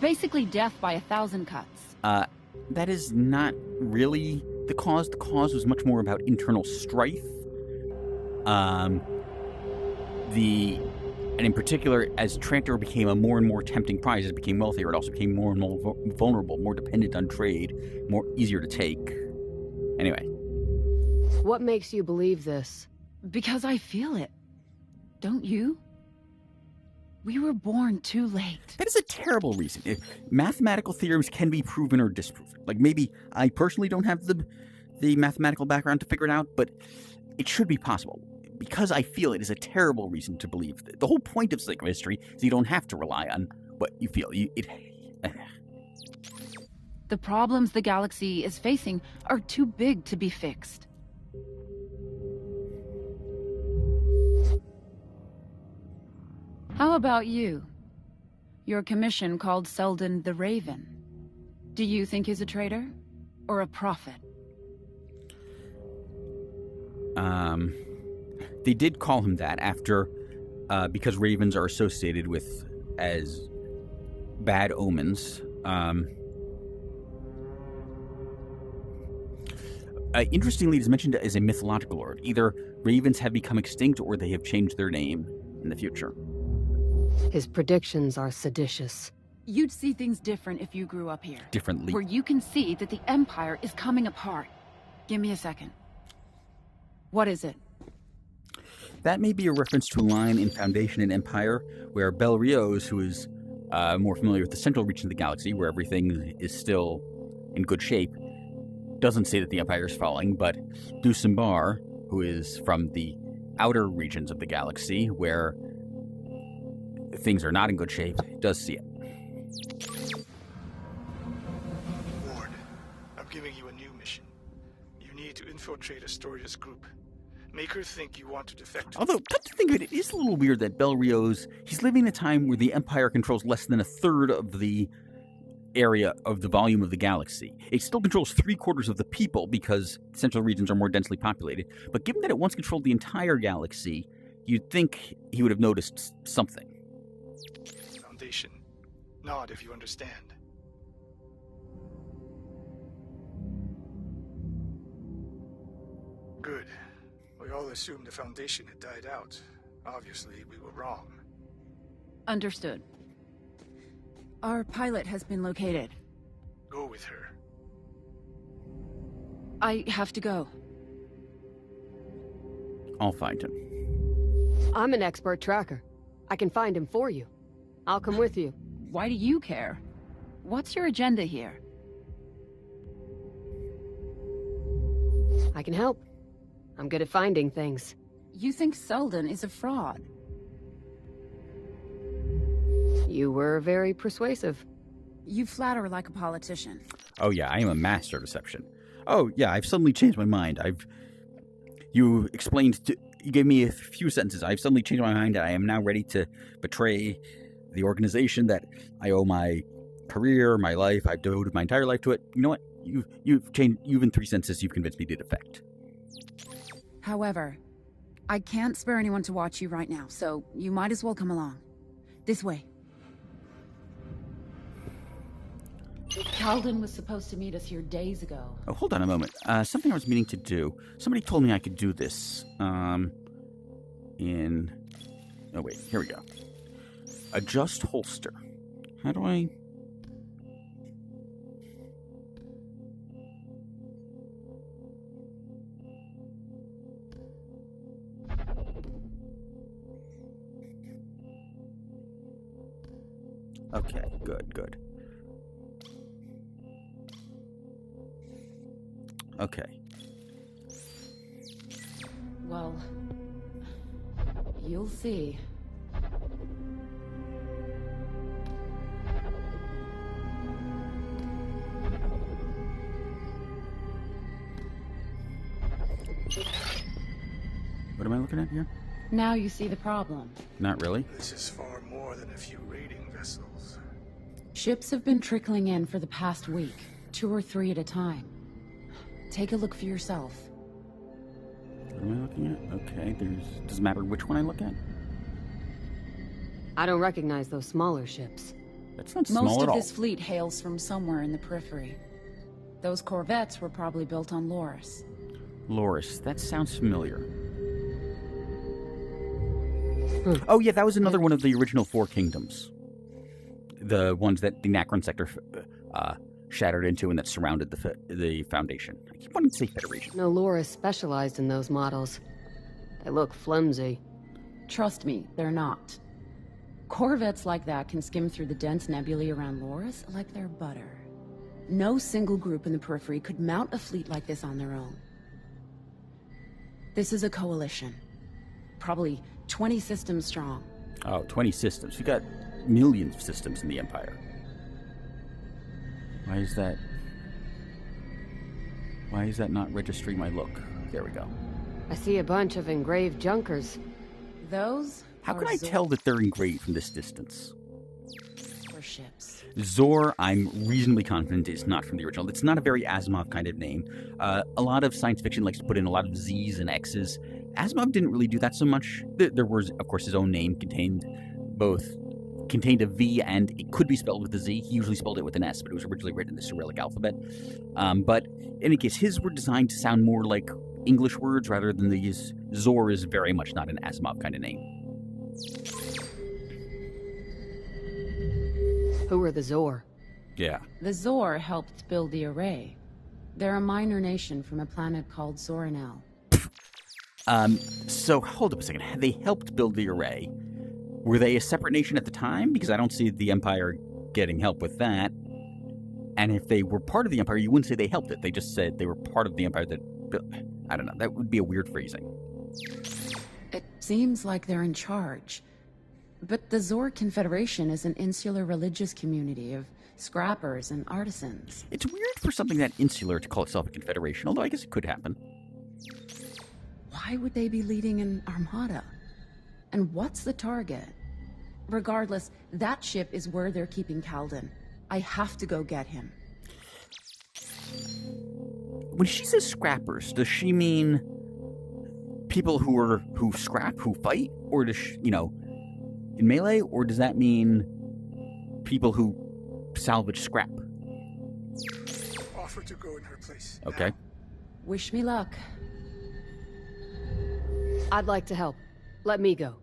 S12: Basically death by 1,000 cuts.
S2: That is not really the cause. The cause was much more about internal strife. And in particular, as Trantor became a more and more tempting prize, as it became wealthier, it also became more and more vulnerable, more dependent on trade, more easier to take. Anyway.
S4: What makes you believe this?
S12: Because I feel it. Don't you? We were born too late.
S2: That is a terrible reason. Mathematical theorems can be proven or disproven. Like, maybe I personally don't have the mathematical background to figure it out, but it should be possible. Because I feel it is a terrible reason to believe. The whole point of psychohistory is you don't have to rely on what you feel.
S12: The problems the galaxy is facing are too big to be fixed. How about you? Your commission called Selden the Raven. Do you think he's a traitor? Or a prophet?
S2: They did call him that after, because ravens are associated with as bad omens. Interestingly, it is mentioned as a mythological lord. Either ravens have become extinct or they have changed their name in the future.
S4: His predictions are seditious.
S12: You'd see things different if you grew up here.
S2: Differently.
S12: Where you can see that the Empire is coming apart. Give me a second. What is it?
S2: That may be a reference to a line in Foundation and Empire where Bel Rios, who is more familiar with the central region of the galaxy, where everything is still in good shape, doesn't say that the Empire is falling, but Dusimbar, who is from the outer regions of the galaxy, where things are not in good shape, does see it.
S5: Ward, I'm giving you a new mission. You need to infiltrate Astoria's group. Make her think you want to defect.
S2: Although, come to think of it, it is a little weird that Bel Rios, he's living in a time where the Empire controls less than a third of the area of the volume of the galaxy. It still controls 3/4 of the people because central regions are more densely populated. But given that it once controlled the entire galaxy, you'd think he would have noticed something.
S5: Foundation. Nod if you understand. Good. We all assumed the Foundation had died out. Obviously, we were wrong.
S12: Understood. Our pilot has been located.
S5: Go with her.
S12: I have to go.
S2: I'll find him.
S4: I'm an expert tracker. I can find him for you. I'll come with you.
S12: Why do you care? What's your agenda here?
S4: I can help. I'm good at finding things.
S12: You think Selden is a fraud?
S4: You were very persuasive.
S12: You flatter like a politician.
S2: Oh yeah, I am a master of deception. Oh yeah, I've suddenly changed my mind. You gave me a few sentences. I've suddenly changed my mind and I am now ready to betray the organization that I owe my career, my life. I've devoted my entire life to it. You know what? You've changed. You've in 3 sentences. You've convinced me to defect.
S12: However, I can't spare anyone to watch you right now, so you might as well come along. This way. Calden was supposed to meet us here days ago.
S2: Oh, hold on a moment. Something I was meaning to do. Somebody told me I could do this. Oh, wait. Here we go. Adjust holster. How do I... Okay, good. Okay.
S12: Well, you'll see.
S2: What am I looking at here?
S12: Now you see the problem.
S2: Not really.
S5: This is far more than a few raiding vessels.
S12: Ships have been trickling in for the past week, 2 or 3 at a time. Take a look for yourself.
S2: What am I looking at? Okay, doesn't matter which one I look at.
S4: I don't recognize those smaller ships.
S2: That's not small
S12: Most
S2: at
S12: of
S2: all.
S12: this fleet hails from somewhere in the periphery. Those corvettes were probably built on Loris.
S2: Loris, that sounds familiar. Oh yeah, that was another one of the original 4 kingdoms. The ones that the Nacron sector shattered into and that surrounded the Foundation. I keep wanting to say Federation.
S4: No, Loris specialized in those models. They look flimsy.
S12: Trust me, they're not. Corvettes like that can skim through the dense nebulae around Loris like they're butter. No single group in the periphery could mount a fleet like this on their own. This is a coalition. Probably 20 systems strong.
S2: Oh, 20 systems. We got millions of systems in the Empire. Why is that not registering my look? There we go.
S4: I see a bunch of engraved junkers.
S12: Those
S2: How can I tell that they're engraved from this distance?
S12: Or ships.
S2: Zor, I'm reasonably confident is not from the original. It's not a very Asimov kind of name. A lot of science fiction likes to put in a lot of Z's and X's. Asimov didn't really do that so much. There was, of course, his own name contained both contained a V, and it could be spelled with a Z. He usually spelled it with an S, but it was originally written in the Cyrillic alphabet. But in any case, his were designed to sound more like English words rather than these. Zor is very much not an Asimov kind of name.
S4: Who are the Zor?
S2: Yeah.
S12: The Zor helped build the array. They're a minor nation from a planet called Zoranel.
S2: So hold up a second. They helped build the array. Were they a separate nation at the time? Because I don't see the Empire getting help with that. And if they were part of the Empire, you wouldn't say they helped it. They just said they were part of the Empire that built. I don't know. That would be a weird phrasing.
S12: It seems like they're in charge. But the Zor Confederation is an insular religious community of scrappers and artisans.
S2: It's weird for something that insular to call itself a confederation, although I guess it could happen.
S12: Why would they be leading an armada? And what's the target? Regardless, that ship is where they're keeping Calden. I have to go get him.
S2: When she says scrappers, does she mean people who scrap, who fight? Or does she, in melee? Or does that mean people who salvage scrap?
S5: Offer to go in her place.
S2: Okay.
S12: Wish me luck.
S4: I'd like to help. Let me go.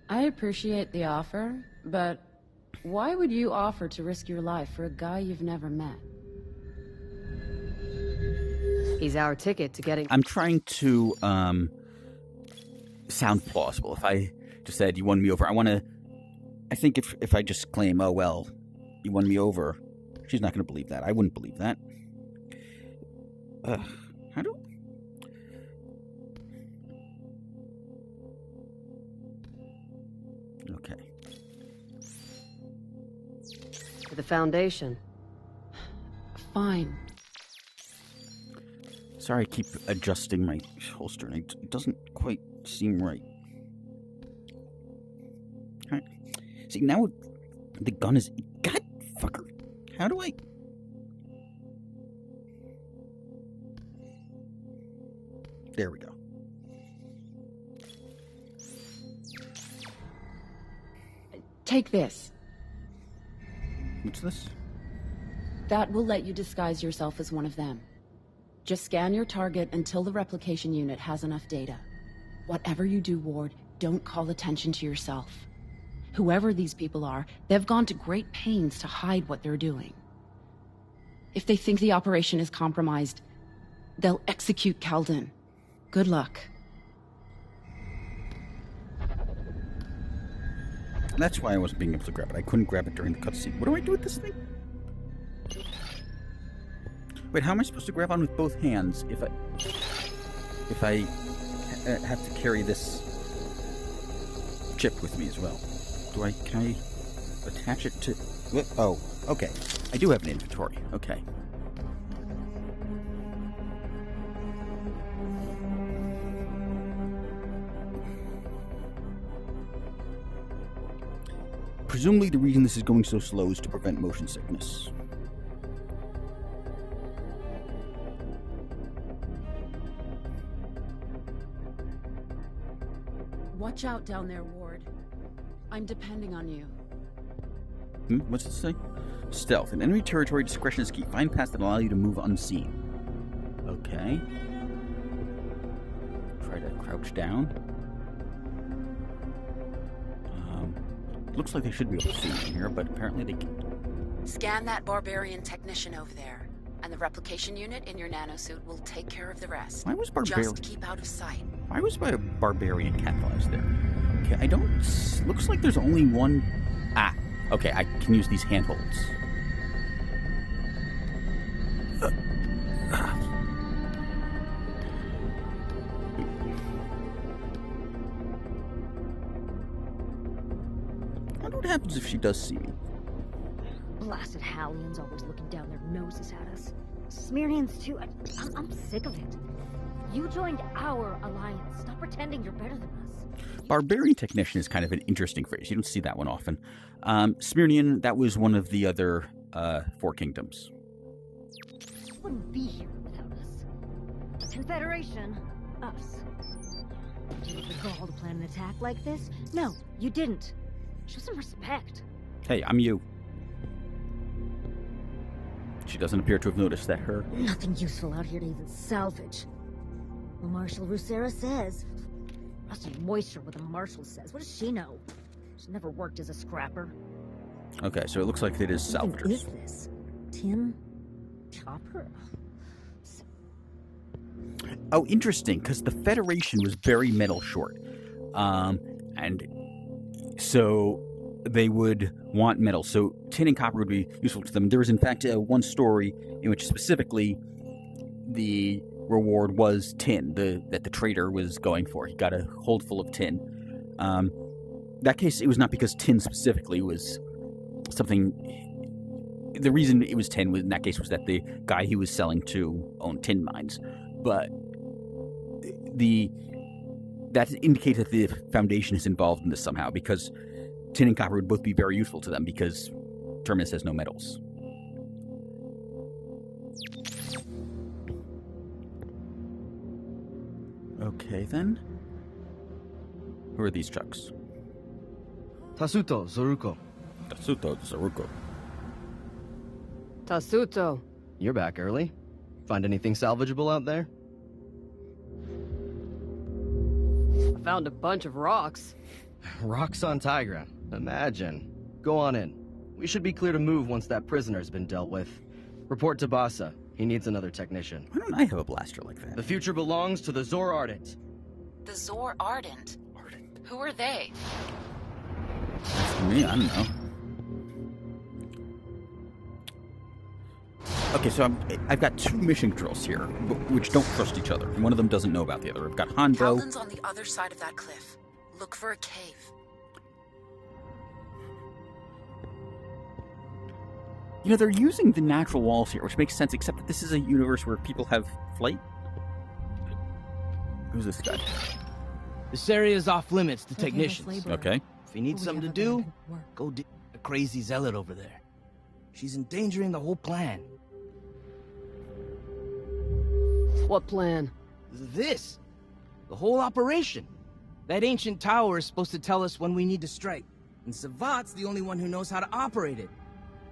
S12: I appreciate the offer, but why would you offer to risk your life for a guy you've never met?
S4: He's our ticket to getting...
S2: I'm trying to sound plausible. If I just said, you won me over, I think if I just claim, oh, well, you won me over, she's not going to believe that. I wouldn't believe that. How do... Okay.
S4: To the Foundation.
S12: Fine.
S2: Sorry, I keep adjusting my holster, and it doesn't quite seem right. All right. See, now the gun is... God, fucker. How do I... There we go.
S12: Take this.
S2: What's this?
S12: That will let you disguise yourself as one of them. Just scan your target until the replication unit has enough data. Whatever you do, Ward, don't call attention to yourself. Whoever these people are, they've gone to great pains to hide what they're doing. If they think the operation is compromised, they'll execute Calden. Good luck.
S2: That's why I wasn't being able to grab it. I couldn't grab it during the cutscene. What do I do with this thing? Wait, how am I supposed to grab on with both hands if I have to carry this chip with me as well? Can I attach it to... Oh, okay. I do have an inventory. Okay. Presumably the reason this is going so slow is to prevent motion sickness.
S12: Watch out down there, Ward. I'm depending on you.
S2: What's this say? Stealth. In enemy territory, discretion is key. Find paths that allow you to move unseen. Okay. Try to crouch down. Looks like they should be able to see me in here, but apparently they can't.
S12: Scan that barbarian technician over there, and the replication unit in your nanosuit will take care of the rest.
S2: Why was barbarian?
S12: Just keep out of sight.
S2: Why was my barbarian catalyzed there? Okay, I don't... Looks like there's only one... Ah, okay, I can use these handholds. I wonder what happens if she does see me.
S13: Blasted Hallians always looking down their noses at us. Smirians too. I'm sick of it. You joined our alliance. Stop pretending you're better than us.
S2: Barbarian technician is kind of an interesting phrase. You don't see that one often. Smyrnian, that was one of the other 4 kingdoms.
S13: Wouldn't be here without us. The Confederation, us. Did you have the gall to plan an attack like this? No, you didn't. Show some respect.
S2: Hey, I'm you. She doesn't appear to have noticed that her...
S13: Nothing useful out here to even salvage. Well, Marshal Rusera says. Rusty moisture, what the Marshal says. What does she know? She's never worked as a scrapper.
S2: Okay, so it looks like it is salvagers.
S13: What is this? Tin? Chopper?
S2: Oh, interesting, because the Federation was very metal short. And so they would want metal. So tin and copper would be useful to them. There was, in fact, one story in which specifically the reward was tin that the trader was going for. He got a hold full of tin. That case, it was not because tin specifically was something... The reason it was tin in that case was that the guy he was selling to owned tin mines. But that indicates that the Foundation is involved in this somehow, because tin and copper would both be very useful to them, because Terminus has no metals. Okay, then. Who are these chucks?
S14: Tasuto Zoruko.
S2: Tasuto Zoruko.
S4: Tasuto.
S14: You're back early. Find anything salvageable out there?
S4: I found a bunch of rocks.
S14: Rocks on Tigra. Imagine. Go on in. We should be clear to move once that prisoner's been dealt with. Report to Bassa. He needs another technician.
S2: Why don't I have a blaster like that?
S14: The future belongs to the Zor Ardent.
S12: The Zor Ardent? Who are they?
S2: That's for me, I don't know. Okay, so I've got two mission controls here, which don't trust each other. One of them doesn't know about the other. I've got Hondo.
S12: Talon's on the other side of that cliff. Look for a cave.
S2: You know, they're using the natural walls here, which makes sense, except that this is a universe where people have flight. Who's this guy?
S15: This area is off limits to technicians.
S2: Okay.
S15: If you need something to do, go deal with the crazy zealot over there. She's endangering the whole plan.
S4: What plan?
S15: This. The whole operation. That ancient tower is supposed to tell us when we need to strike. And Savat's the only one who knows how to operate it.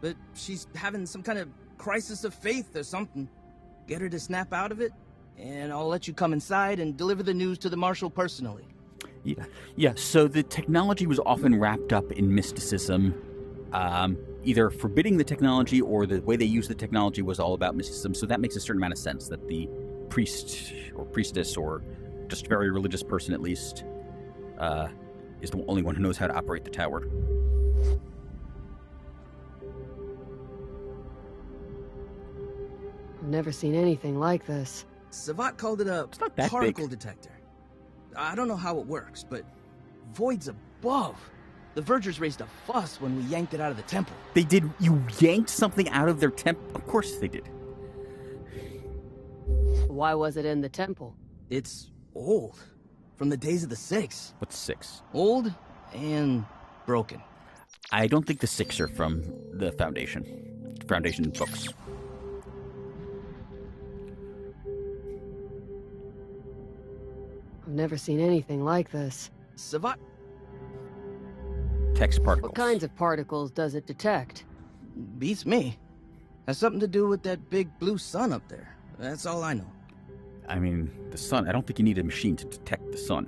S15: But she's having some kind of crisis of faith or something. Get her to snap out of it, and I'll let you come inside and deliver the news to the Marshal personally.
S2: Yeah, so the technology was often wrapped up in mysticism. Either forbidding the technology or the way they used the technology was all about mysticism. So that makes a certain amount of sense that the priest or priestess or just a very religious person at least is the only one who knows how to operate the tower.
S4: I've never seen anything like this.
S15: Savat called it a particle detector. I don't know how it works, but voids above. The Vergers raised a fuss when we yanked it out of the temple.
S2: They did? You yanked something out of their temple? Of course they did.
S4: Why was it in the temple?
S15: It's old. From the days of the Six.
S2: What's Six?
S15: Old and broken.
S2: I don't think the Six are from the Foundation. Foundation books.
S4: I've never seen anything like this.
S15: Savat.
S2: Text particles.
S4: What kinds of particles does it detect?
S15: Beats me. Has something to do with that big blue sun up there. That's all I know.
S2: I mean, the sun. I don't think you need a machine to detect the sun.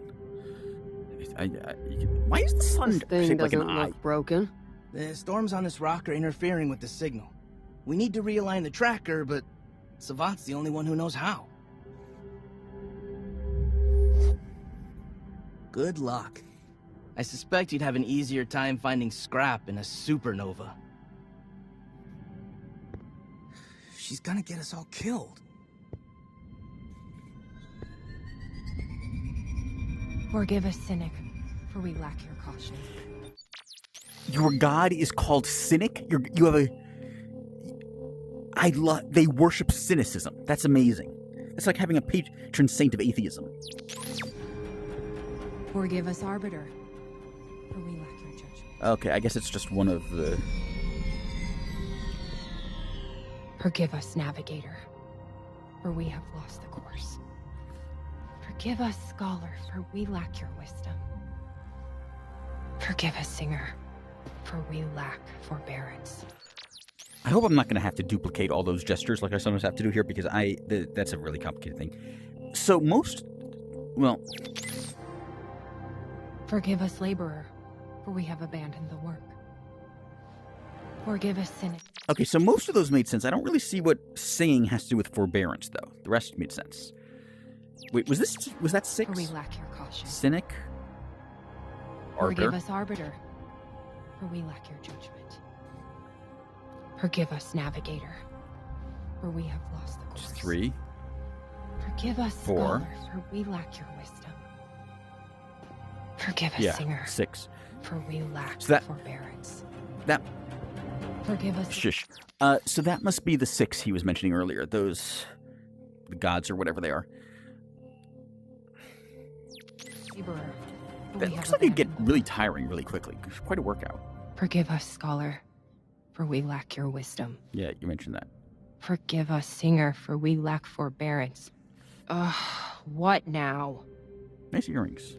S2: Why is the sun
S4: This thing
S2: shaped like an
S4: doesn't
S2: eye?
S4: look broken.
S15: The storms on this rock are interfering with the signal. We need to realign the tracker, but Savat's the only one who knows how. Good luck. I suspect you'd have an easier time finding scrap in a supernova. She's gonna get us all killed.
S16: Forgive us, Cynic, for we lack your caution.
S2: Your god is called Cynic? You have a... They worship cynicism. That's amazing. It's like having a patron saint of atheism.
S16: Forgive us, Arbiter, for we lack your judgment.
S2: Okay, I guess it's just one of the...
S16: Forgive us, Navigator, for we have lost the course. Forgive us, Scholar, for we lack your wisdom. Forgive us, Singer, For we lack forbearance.
S2: I hope I'm not going to have to duplicate all those gestures like I sometimes have to do here, because that's a really complicated thing. So well...
S16: Forgive us, laborer, for we have abandoned the work. Forgive us, cynic.
S2: Okay, so most of those made sense. I don't really see what singing has to do with forbearance, though. The rest made sense. Wait, was that 6?
S16: For we lack your caution.
S2: Cynic? Arbiter?
S16: Forgive us, arbiter, for we lack your judgment. Forgive us, navigator, for we have lost the course.
S2: 3.
S16: Forgive us,
S2: 4.
S16: scholar, for we lack your wisdom. Forgive us, singer,
S2: 6.
S16: for we lack forbearance. Forgive us.
S2: Shush. So that must be the 6 he was mentioning earlier. Those... the gods or whatever they are.
S16: Laborer, for
S2: That
S16: we
S2: looks
S16: have
S2: like it'd get really tiring really quickly. It's quite a workout.
S16: Forgive us, scholar, for we lack your wisdom.
S2: Yeah, you mentioned that.
S16: Forgive us, singer, for we lack forbearance. Ugh, what now?
S2: Nice earrings.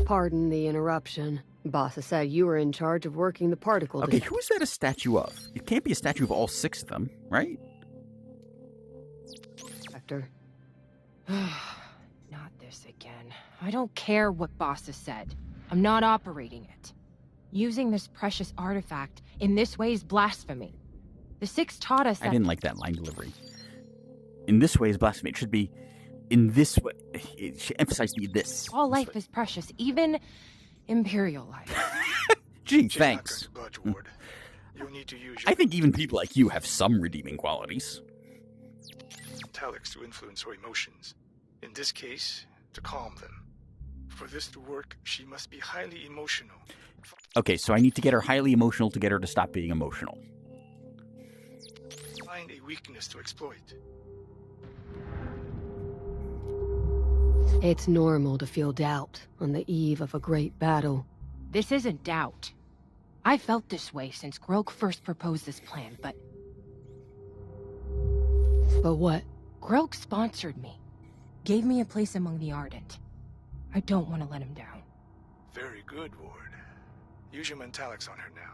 S4: Pardon the interruption. Boss said you were in charge of working the particle
S2: Okay,
S4: detector.
S2: who is that a statue of? It can't be a statue of all 6 of them, right?
S16: Not this again. I don't care what Boss has said. I'm not operating it. Using this precious artifact in this way is blasphemy. The 6 taught us that—
S2: I didn't like that line delivery. In this way is blasphemy. It should be in this way. It should emphasize the this.
S16: all life is precious, even Imperial life.
S2: Gee, thanks.
S5: You'll need to use your
S2: I think even people like you have some redeeming qualities.
S5: metallics to influence her emotions. In this case, to calm them. For this to work, she must be highly emotional.
S2: Okay, so I need to get her highly emotional to get her to stop being emotional.
S5: Find a weakness to exploit.
S4: It's normal to feel doubt on the eve of a great battle.
S16: This isn't doubt. I felt this way since Grok first proposed this plan, but...
S4: But what?
S16: Grok sponsored me. Gave me a place among the Ardent. I don't want to let him down.
S5: Very good, Ward. Use your metallics on her now.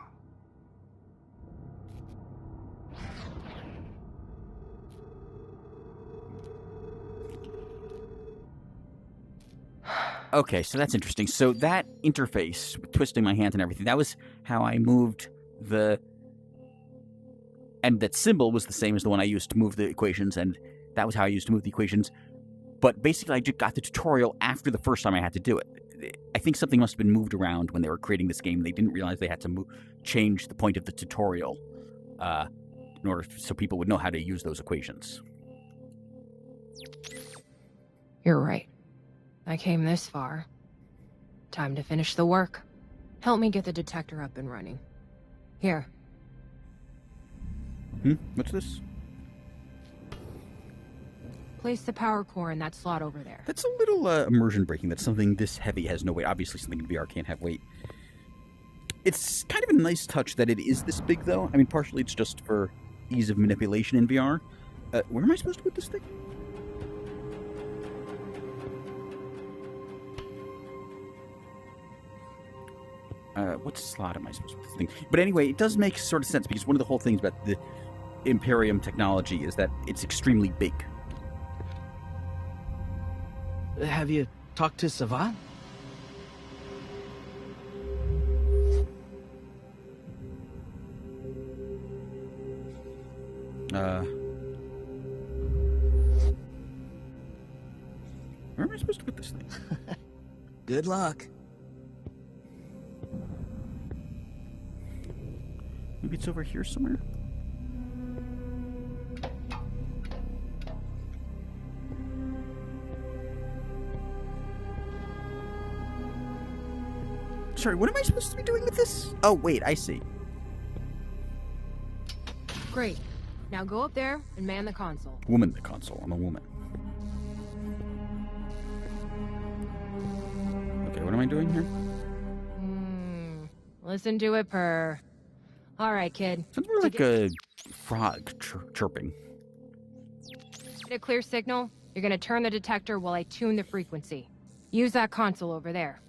S2: Okay, so that's interesting. So that interface, with twisting my hand and everything, that was how I moved the... And that symbol was the same as the one I used to move the equations, and that was how I used to move the equations. But basically, I just got the tutorial after the first time I had to do it. I think something must have been moved around when they were creating this game. They didn't realize they had to change the point of the tutorial in order so people would know how to use those equations.
S16: You're right. I came this far. Time to finish the work. Help me get the detector up and running. Here.
S2: What's this?
S16: Place the power core in that slot over there.
S2: That's a little immersion breaking that something this heavy has no weight. Obviously, something in VR can't have weight. It's kind of a nice touch that it is this big, though. I mean, partially it's just for ease of manipulation in VR. Where am I supposed to put this thing? What slot am I supposed to put this thing? But anyway, it does make sort of sense, because one of the whole things about the Imperium technology is that it's extremely big.
S15: Have you talked to Savat?
S2: Where am I supposed to put this thing?
S15: Good luck.
S2: Maybe it's over here somewhere? Sorry, what am I supposed to be doing with this? Oh, wait, I see.
S16: Great. Now go up there and man the console.
S2: Woman the console. I'm a woman. Okay, what am I doing here?
S16: Listen to it purr. All right, kid.
S2: Sounds more like a frog chirping.
S16: Get a clear signal. You're gonna turn the detector while I tune the frequency. Use that console over there.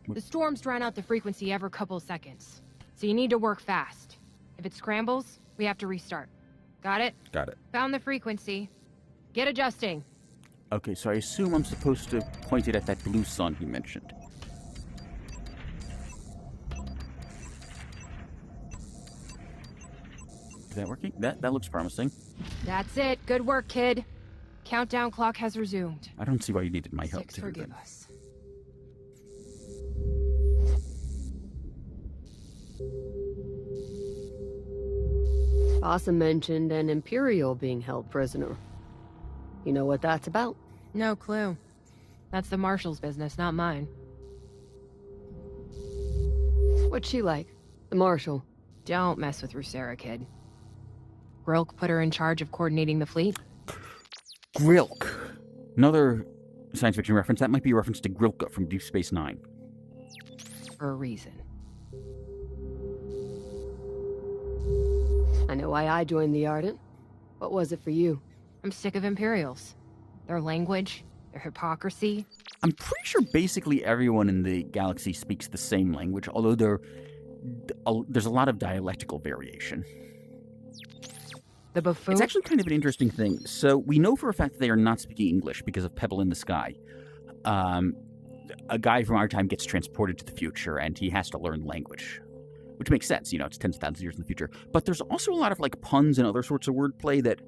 S16: The storms drown out the frequency every couple of seconds. So you need to work fast. If it scrambles, we have to restart. Got it?
S2: Got it.
S16: Found the frequency. Get adjusting.
S2: Okay, so I assume I'm supposed to point it at that blue sun he mentioned. Is that working? That looks promising.
S16: That's it. Good work, kid. Countdown clock has resumed.
S2: I don't see why you needed my help
S16: 6,
S2: to do
S16: forgive
S2: that.
S16: us.
S4: Asa mentioned an Imperial being held prisoner. You know what that's about?
S16: No clue. That's the Marshal's business, not mine.
S4: What's she like? The Marshal?
S16: Don't mess with Rusera, kid. Grilk put her in charge of coordinating the fleet?
S2: Grilk. Another science fiction reference. That might be a reference to Grilka from Deep Space Nine.
S16: For a reason.
S4: I know why I joined the Ardent. What was it for you?
S16: I'm sick of Imperials. Their language, their hypocrisy.
S2: I'm pretty sure basically everyone in the galaxy speaks the same language, although there's a lot of dialectical variation.
S16: The buffoon?
S2: It's actually kind of an interesting thing. So we know for a fact that they are not speaking English because of Pebble in the Sky. A guy from our time gets transported to the future, and he has to learn language. Which makes sense, it's tens of thousands of years in the future. But there's also a lot of, puns and other sorts of wordplay that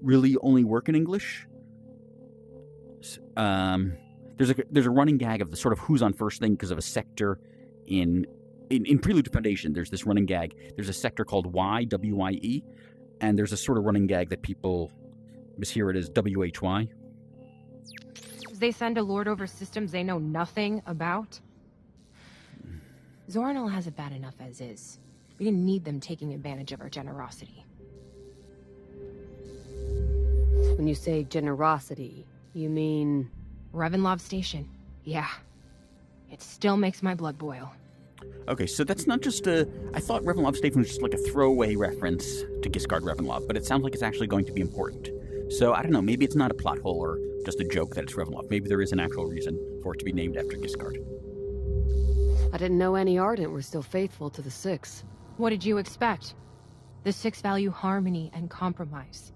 S2: really only work in English. There's a running gag of the sort of who's on first thing because of a sector in Prelude to Foundation. There's this running gag. There's a sector called Y, W-Y-E, and there's a sort of running gag that people mishear it as W-H-Y.
S16: They send a lord over systems they know nothing about? Zoranil has it bad enough as is. We didn't need them taking advantage of our generosity.
S4: When you say generosity, you mean...
S16: Revanlov Station. Yeah. It still makes my blood boil.
S2: Okay, so that's not just I thought Revanlov Station was just like a throwaway reference to Giscard Revanlov, but it sounds like it's actually going to be important. So, I don't know, maybe it's not a plot hole or just a joke that it's Revanlov. Maybe there is an actual reason for it to be named after Giscard.
S4: I didn't know any Ardent were still faithful to the Six.
S16: What did you expect? The Six value harmony and compromise.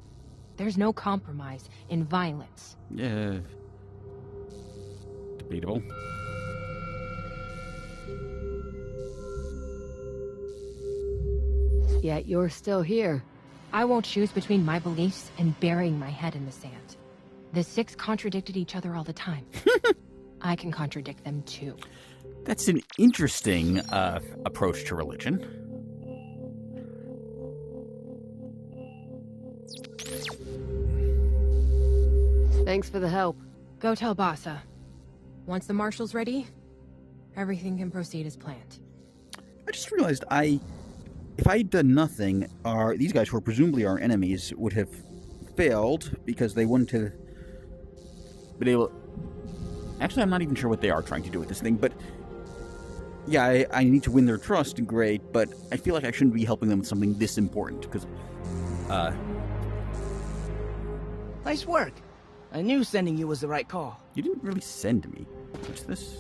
S16: There's no compromise in violence.
S2: Yeah. Debatable.
S4: Yet you're still here.
S16: I won't choose between my beliefs and burying my head in the sand. The Six contradicted each other all the time. I can contradict them too.
S2: That's an interesting approach to religion.
S4: Thanks for the help.
S16: Go tell Bassa. Once the Marshal's ready, everything can proceed as planned.
S2: I just realized if I had done nothing, these guys who are presumably our enemies would have failed because they wouldn't have been able... Actually, I'm not even sure what they are trying to do with this thing, but... Yeah, I need to win their trust, great, but I feel like I shouldn't be helping them with something this important, because,
S15: Nice work. I knew sending you was the right call.
S2: You didn't really send me. What's this?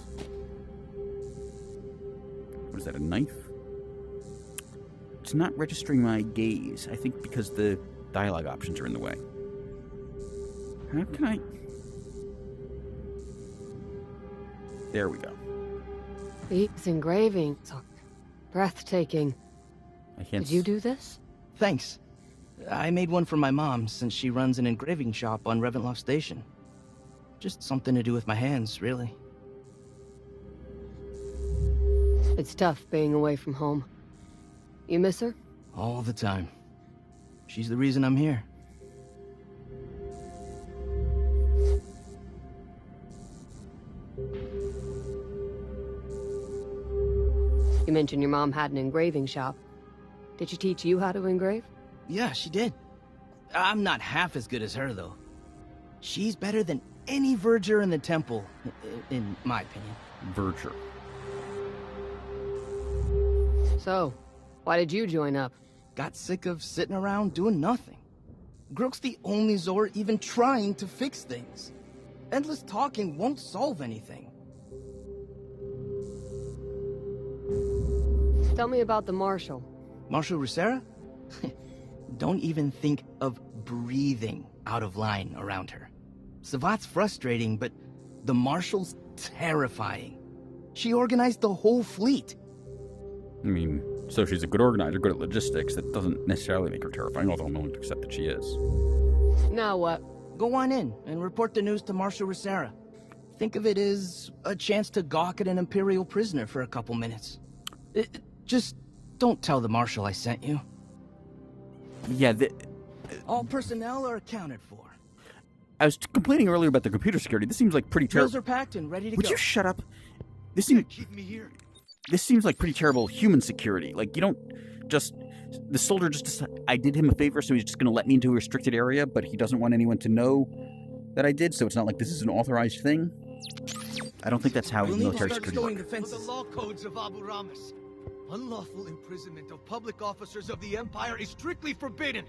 S2: What is that, a knife? It's not registering my gaze, I think because the dialogue options are in the way. How can I... There we go.
S4: These engravings are breathtaking.
S2: I can't...
S4: Did you do this?
S15: Thanks. I made one for my mom since she runs an engraving shop on Revanlov Station. Just something to do with my hands, really.
S4: It's tough being away from home. You miss her?
S15: All the time. She's the reason I'm here.
S4: You mentioned your mom had an engraving shop. Did she teach you how to engrave?
S15: Yeah, she did. I'm not half as good as her, though. She's better than any verger in the temple, in my opinion.
S2: Verger.
S4: So, why did you join up?
S15: Got sick of sitting around doing nothing. Grook's the only Zor even trying to fix things. Endless talking won't solve anything.
S4: Tell me about the Marshal.
S15: Marshal Rusera? Don't even think of breathing out of line around her. Savat's frustrating, but the Marshal's terrifying. She organized the whole fleet.
S2: I mean, so she's a good organizer, good at logistics. That doesn't necessarily make her terrifying, although I'm willing to accept that she is.
S4: Now what?
S15: Go on in and report the news to Marshal Rusera. Think of it as a chance to gawk at an Imperial prisoner for a couple minutes. Just don't tell the Marshal I sent you.
S2: Yeah,
S15: all personnel are accounted for.
S2: I was complaining earlier about the computer security. This seems like pretty terrible.
S15: Drills are packed and ready to go.
S2: Would you shut up? This seems like pretty terrible human security. Like, you don't just... The soldier just decided I did him a favor, so he's just going to let me into a restricted area, but he doesn't want anyone to know that I did, so it's not like this is an authorized thing. I don't think that's how military security works.
S11: The law codes of Abu Ramis. Unlawful imprisonment of public officers of the Empire is strictly forbidden.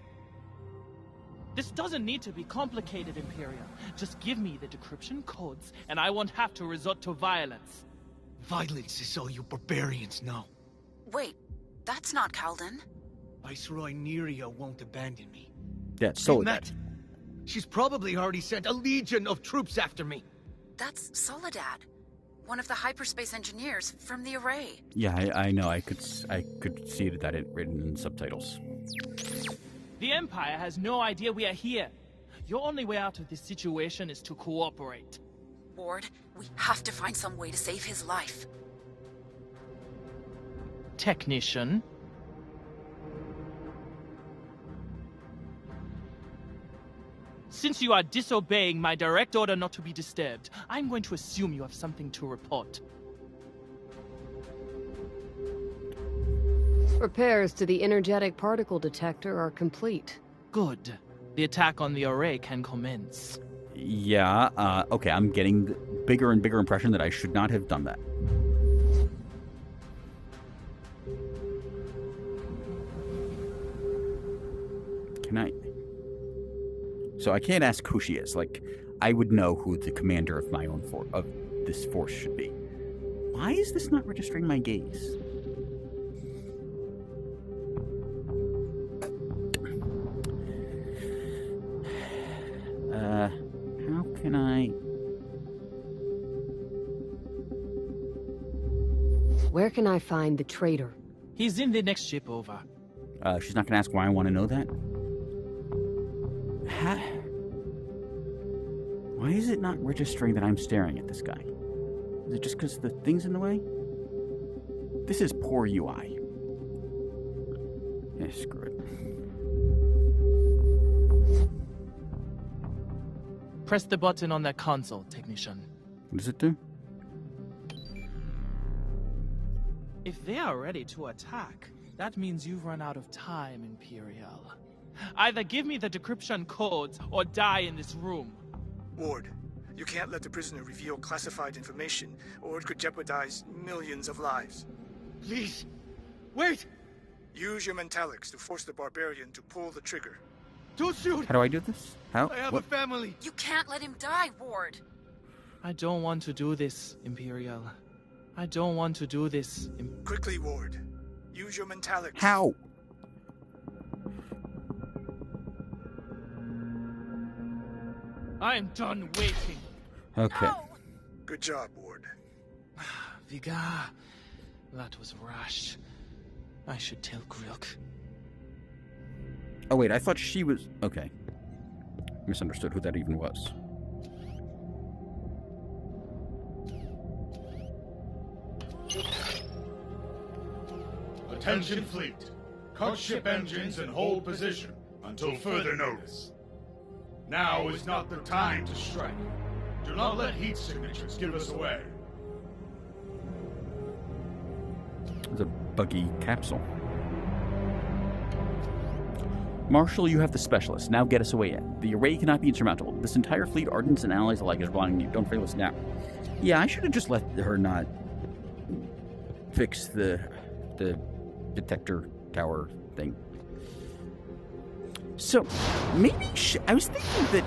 S17: This doesn't need to be complicated, Imperial. Just give me the decryption codes, and I won't have to resort to violence.
S11: Violence is all you barbarians know.
S18: Wait, that's not Kalden.
S11: Viceroy Neria won't abandon me.
S2: Yeah, it's Soledad.
S11: She's probably already sent a legion of troops after me.
S18: That's Soledad, one of the hyperspace engineers from the Array.
S2: Yeah, I know. I could see that written in subtitles.
S17: The Empire has no idea we are here. Your only way out of this situation is to cooperate.
S18: Ward, we have to find some way to save his life.
S17: Technician. Since you are disobeying my direct order not to be disturbed, I'm going to assume you have something to report.
S4: Repairs to the energetic particle detector are complete.
S17: Good. The attack on the Array can commence.
S2: Yeah, okay, I'm getting the bigger and bigger impression that I should not have done that. Can I... So I can't ask who she is. Like, I would know who the commander of my own of this force should be. Why is this not registering my gaze? How can I...
S4: Where can I find the traitor?
S17: He's in the next ship over.
S2: She's not gonna ask why I want to know that? Why is it not registering that I'm staring at this guy? Is it just because the thing's in the way? This is poor UI. Yeah, screw it.
S17: Press the button on that console, Technician.
S2: What does it do?
S17: If they are ready to attack, that means you've run out of time, Imperial. Either give me the decryption codes or die in this room.
S5: Ward, you can't let the prisoner reveal classified information, or it could jeopardize millions of lives.
S11: Please, wait!
S5: Use your mentalics to force the barbarian to pull the trigger.
S11: Don't shoot!
S2: How do I do this? How?
S11: I have a family!
S18: You can't let him die, Ward!
S17: I don't want to do this, Imperial. I don't want to do this.
S5: Quickly, Ward. Use your mentalics.
S2: How?
S17: I am done waiting.
S2: Okay.
S18: No.
S5: Good job, Ward.
S17: Viga, that was rash. I should tell Grilk.
S2: Oh wait, I thought she was... Okay. Misunderstood who that even was.
S19: Attention fleet. Cut ship engines and hold position until further notice. Now is not the time to strike. Do not let heat signatures give us away.
S2: It's a buggy capsule. Marshal, you have the specialist. Now get us away in. The array cannot be insurmountable. This entire fleet, Ardents and allies alike, is relying on you. Don't fail us now. Yeah, I should have just let her not fix the detector tower thing. So, maybe I was thinking that...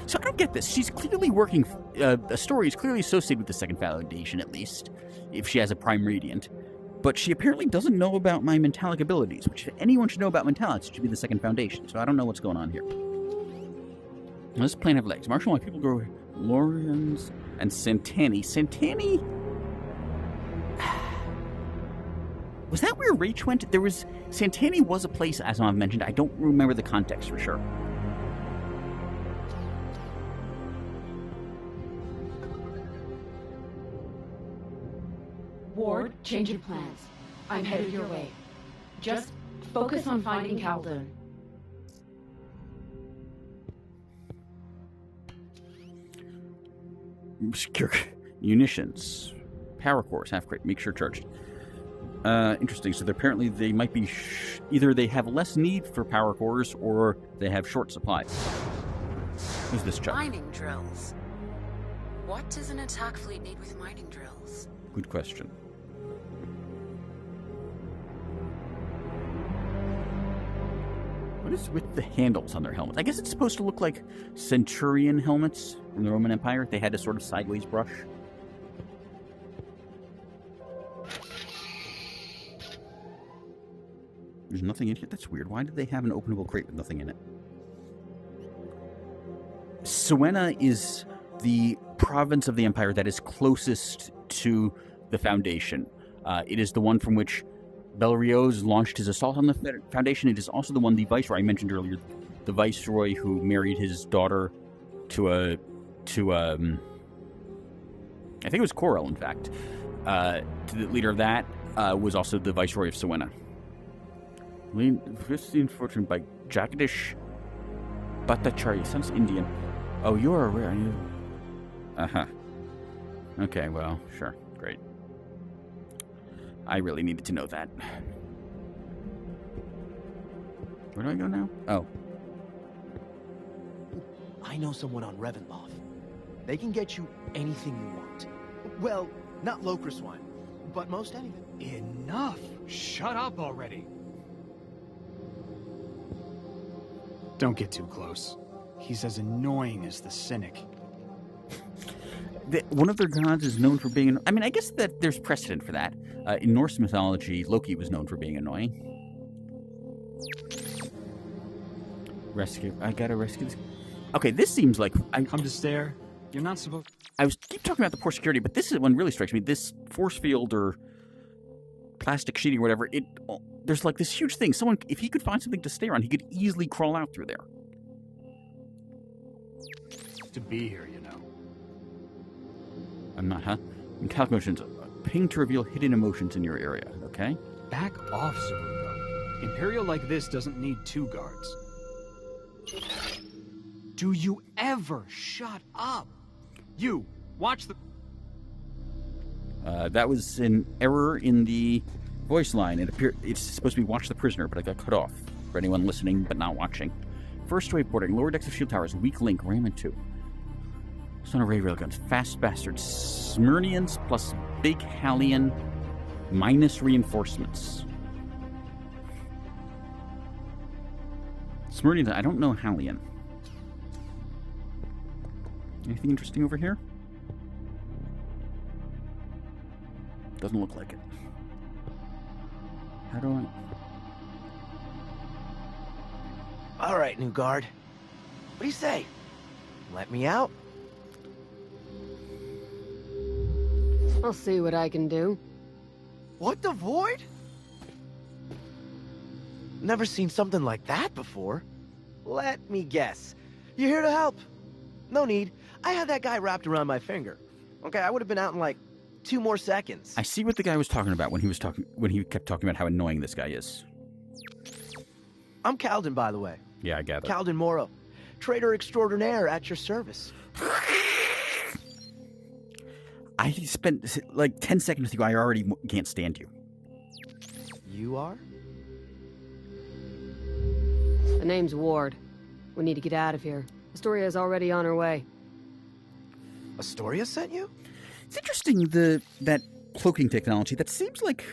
S2: So I don't get this. She's clearly working... Astoria is clearly associated with the second Foundation, at least. If she has a Prime Radiant. But she apparently doesn't know about my metallic abilities, which if anyone should know about metallics, it should be the second foundation. So I don't know what's going on here. Now, this plant have legs. Marshall, people grow Lorians and Santani. Santani? Was that where Rach went? Santani was a place, as I've mentioned. I don't remember the context for sure.
S12: Ward, change of plans. I'm headed your way. Just focus on finding Calden.
S2: Secure munitions. Power cores, half crate. Make sure charged. Interesting. So apparently they might be... either they have less need for power cores or they have short supply. Who's this chap?
S18: Mining drills. What does an attack fleet need with mining drills?
S2: Good question. What is with the handles on their helmets? I guess it's supposed to look like Centurion helmets from the Roman Empire. They had a sort of sideways brush. There's nothing in here. That's weird. Why did they have an openable crate with nothing in it? Siena is the province of the Empire that is closest to the Foundation. It is the one from which Belriose launched his assault on the Foundation. It is also the one the Viceroy I mentioned earlier, the Viceroy who married his daughter to I think it was Corel, in fact. To the leader of that was also the Viceroy of Siena. 15 fortune by Jagdish Bhattacharya. Sounds Indian. Oh, you're aware, are you? Uh-huh. Okay, well, sure. Great. I really needed to know that. Where do I go now? Oh.
S11: I know someone on Revenloft. They can get you anything you want. Well, not Locris one, but most anything.
S20: Enough! Shut up already! Don't get too close. He's as annoying as the Cynic.
S2: One of their gods is known for being... I mean, I guess that there's precedent for that. In Norse mythology, Loki was known for being annoying. Rescue. I gotta rescue this... Okay, this seems like...
S20: Come to stare. You're not supposed...
S2: I keep talking about the poor security, but this is one really strikes me. This force field or plastic sheeting or whatever, there's like this huge thing. Someone, if he could find something to stare on, he could easily crawl out through there.
S20: To be here, you know.
S2: I'm not, huh? Metallic motions. Ping to reveal hidden emotions in your area, okay?
S20: Back off, Zerugo. Imperial like this doesn't need 2 guards. Do you ever shut up? You, watch the...
S2: That was an error in the voice line. It's supposed to be watch the prisoner, but I got cut off. For anyone listening but not watching. First wave boarding. Lower decks of shield towers. Weak link. Ram and 2. Son of Ray railguns. Fast bastards. Smyrnians plus big Hallian minus reinforcements. Smyrnians, I don't know Hallian. Anything interesting over here? Doesn't look like it. How do I...
S11: All right, new guard. What do you say? Let me out?
S4: I'll see what I can do.
S11: What, the Void? Never seen something like that before. Let me guess. You're here to help. No need. I had that guy wrapped around my finger. Okay, I would have been out in like 2 more seconds.
S2: I see what the guy was talking about when he kept talking about how annoying this guy is.
S11: I'm Calden, by the way.
S2: Yeah, I gather.
S11: Calden Moro, trader extraordinaire at your service.
S2: I spent like 10 seconds with you. I already can't stand you.
S11: You are?
S4: The name's Ward. We need to get out of here. Astoria is already on her way.
S11: Astoria sent you?
S2: It's interesting, that cloaking technology. That seems like...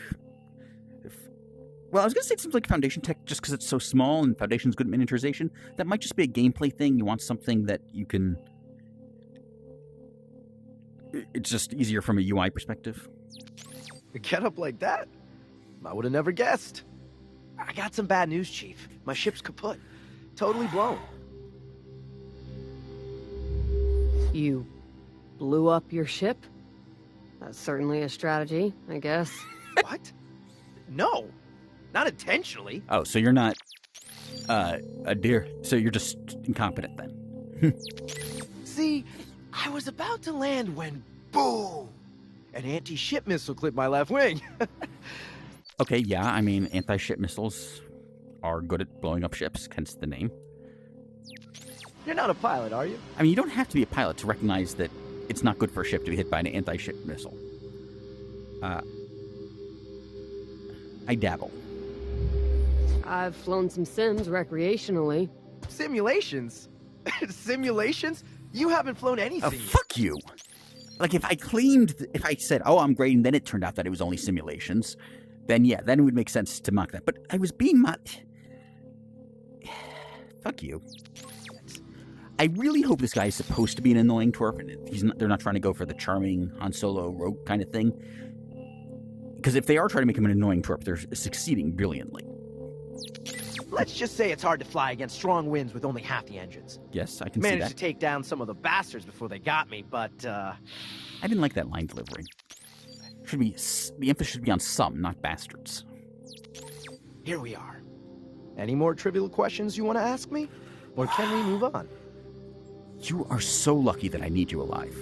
S2: Well, I was going to say it seems like Foundation tech just because it's so small and Foundation's good at miniaturization. That might just be a gameplay thing. You want something that you can... It's just easier from a UI perspective.
S11: A get up like that? I would have never guessed. I got some bad news, Chief. My ship's kaput. Totally blown.
S4: You blew up your ship? That's certainly a strategy, I guess.
S11: What? No. Not intentionally.
S2: Oh, so you're not a deer. So you're just incompetent then.
S11: See, I was about to land when boom! An anti-ship missile clipped my left wing.
S2: Okay, yeah, I mean, anti-ship missiles are good at blowing up ships, hence the name.
S11: You're not a pilot, are you?
S2: I mean, you don't have to be a pilot to recognize that it's not good for a ship to be hit by an anti-ship missile. I dabble.
S4: I've flown some sims recreationally.
S11: Simulations? Simulations? You haven't flown anything.
S2: Fuck you! Like, if I said, oh, I'm great, and then it turned out that it was only simulations, then yeah, then it would make sense to mock that. But I was being mocked. Fuck you. I really hope this guy is supposed to be an annoying twerp, and they're not trying to go for the charming Han Solo rogue kind of thing. Because if they are trying to make him an annoying twerp, they're succeeding brilliantly.
S11: Let's just say it's hard to fly against strong winds with only half the engines.
S2: Yes, I can see that.
S11: Managed to take down some of the bastards before they got me, but,
S2: I didn't like that line delivery. The emphasis should be on some, not bastards.
S11: Here we are. Any more trivial questions you want to ask me? Or can we move on?
S2: You are so lucky that I need you alive.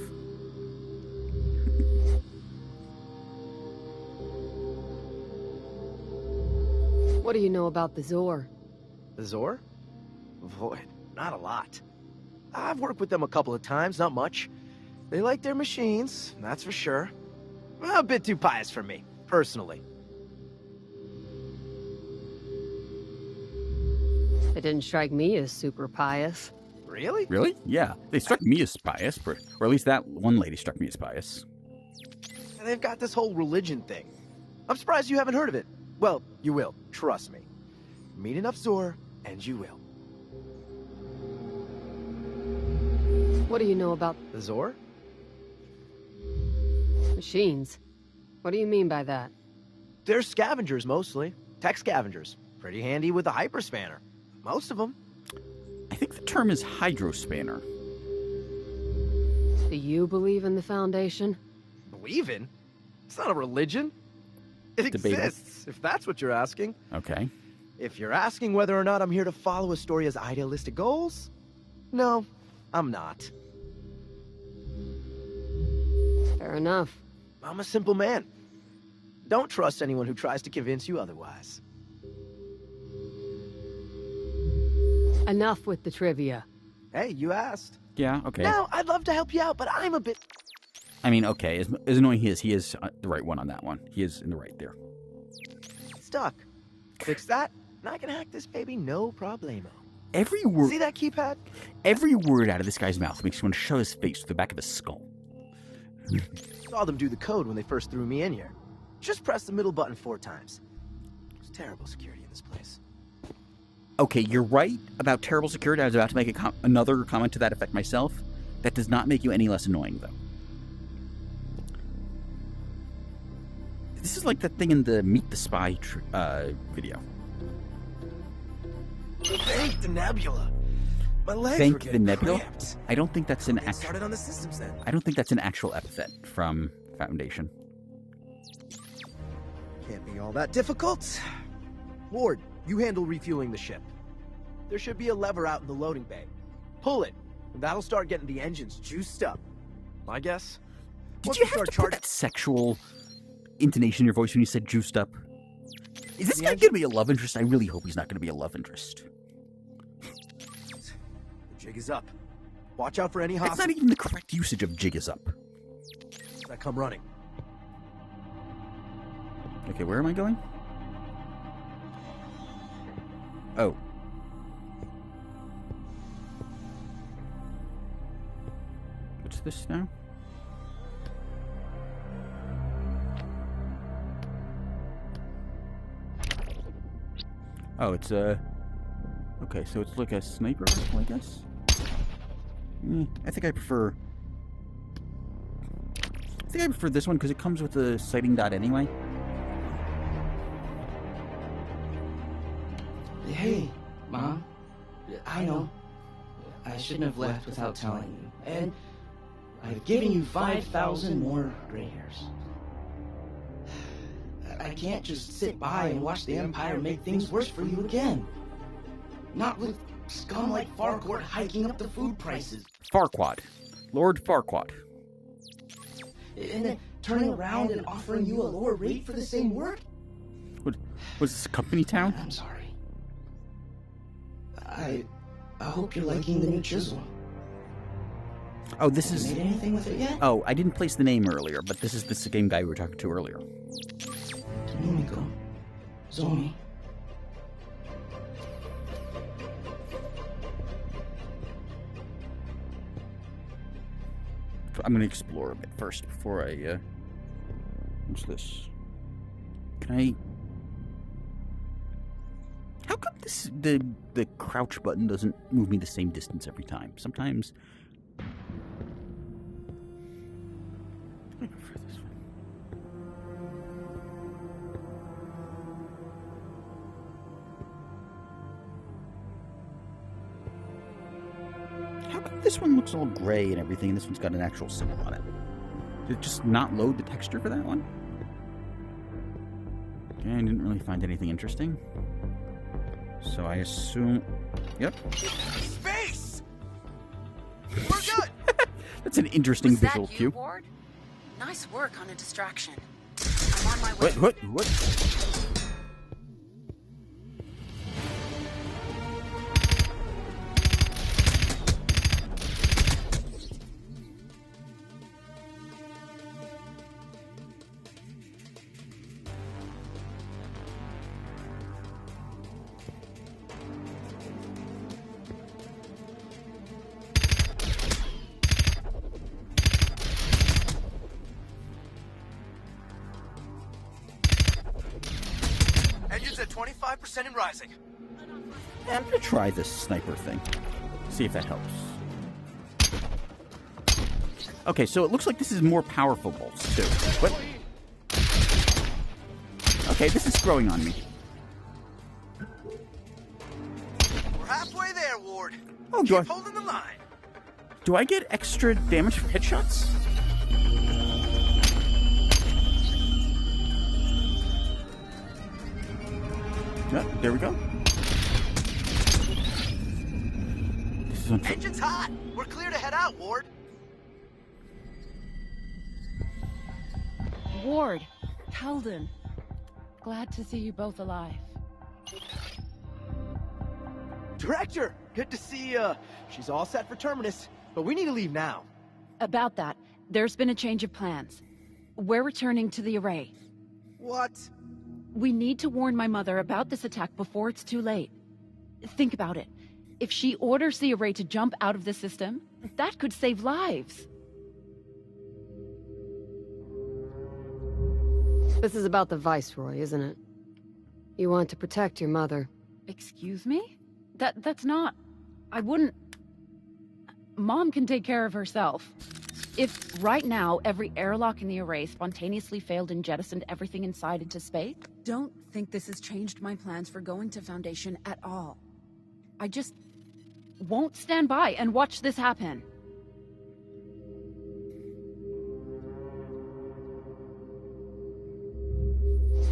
S4: What do you know about the Zor?
S11: The Zor? Void. Not a lot. I've worked with them a couple of times, not much. They like their machines, that's for sure. A bit too pious for me, personally.
S4: It didn't strike me as super pious.
S11: Really?
S2: Really? Yeah. They struck me as pious, or at least that one lady struck me as pious.
S11: And they've got this whole religion thing. I'm surprised you haven't heard of it. Well, you will. Trust me. Meet enough Zor, and you will.
S4: What do you know about
S11: the Zor?
S4: Machines. What do you mean by that?
S11: They're scavengers, mostly. Tech scavengers. Pretty handy with a hyperspanner. Most of them.
S2: I think the term is hydrospanner.
S4: Do you believe in the Foundation?
S11: Believe in? It's not a religion. It
S2: Debatable.
S11: exists, if that's what you're asking.
S2: Okay.
S11: If you're asking whether or not I'm here to follow Astoria's idealistic goals, no, I'm not.
S4: Fair enough.
S11: I'm a simple man. Don't trust anyone who tries to convince you otherwise.
S4: Enough with the trivia.
S11: Hey, you asked.
S2: Yeah, okay.
S11: Now, I'd love to help you out, but I'm a bit...
S2: I mean, okay, as annoying he is the right one on that one. He is in the right there.
S11: stuck. Fix that, and I can hack this baby no problemo.
S2: Every word...
S11: See that keypad?
S2: Every word out of this guy's mouth makes you want to shove his face to the back of his skull.
S11: Saw them do the code when they first threw me in here. Just press the middle button 4 times. There's terrible security in this place.
S2: Okay, you're right about terrible security. I was about to make another comment to that effect myself. That does not make you any less annoying, though. This is like that thing in the Meet the Spy video.
S11: Thank the nebula. My legs were
S2: Thank the
S11: getting
S2: nebula.
S11: cramped.
S2: I don't think that's an
S11: Get started on the systems then.
S2: I don't think that's an actual epithet from Foundation.
S11: Can't be all that difficult. Ward, you handle refueling the ship. There should be a lever out in the loading bay. Pull it, and that'll start getting the engines juiced up. I guess.
S2: Did you have to put that sexual intonation in your voice when you said juiced up? Is this guy going to be a love interest? I really hope he's not going to be a love interest.
S11: The jig is up. Watch out for any
S2: That's not even the correct usage of jig is up.
S11: that come running.
S2: Okay, where am I going? Oh. What's this now? Oh, it's okay, so it's like a sniper rifle, I guess? I think I prefer this one because it comes with a sighting dot anyway.
S15: Hey, Mom. I know. I shouldn't have left without telling you. And I've given you 5,000 more gray hairs. I can't just sit by and watch the Empire make things worse for you again. Not with scum like Farquhar hiking up the food prices.
S2: Farquaad. Lord Farquaad.
S15: And then turning around and offering you a lower rate for the same work?
S2: What, was this a company town?
S15: I'm sorry. I hope you're liking the new chisel.
S2: Oh, this is...
S15: Made anything with it yet?
S2: Oh, I didn't place the name earlier, but this is the same guy we were talking to earlier.
S15: Mimiko. Zomi.
S2: I'm going to explore a bit first before I, what's this? Can I... How come the crouch button doesn't move me the same distance every time? Sometimes... I'm going to go for this one. How come this one looks all gray and everything, and this one's got an actual symbol on it? Did it just not load the texture for that one? Okay, I didn't really find anything interesting. So I assume... Yep.
S11: Space! We're good!
S2: That's an interesting
S18: Was
S2: visual
S18: that you,
S2: cue.
S18: Ward? Nice work on a distraction. I'm on my way.
S2: What?
S11: Engines at 25% and rising.
S2: I'm gonna try this sniper thing. See if that helps. Okay, so it looks like this is more powerful bolts, too. What? Okay, this is growing on me.
S11: We're halfway there, Ward.
S2: Oh,
S11: Keep holding the line.
S2: Do I get extra damage for headshots? Yeah, there we go. This is on...
S11: Engine's hot. We're clear to head out, Ward.
S12: Ward, Heldon. Glad to see you both alive.
S11: Director, good to see she's all set for Terminus, but we need to leave now.
S12: About that, there's been a change of plans. We're returning to the array.
S11: What?
S12: We need to warn my mother about this attack before it's too late. Think about it. If she orders the array to jump out of the system, that could save lives.
S4: This is about the Viceroy, isn't it? You want to protect your mother.
S12: Excuse me? That's not... I wouldn't... Mom can take care of herself. If right now every airlock in the array spontaneously failed and jettisoned everything inside into space, don't think this has changed my plans for going to Foundation at all. I just won't stand by and watch this happen.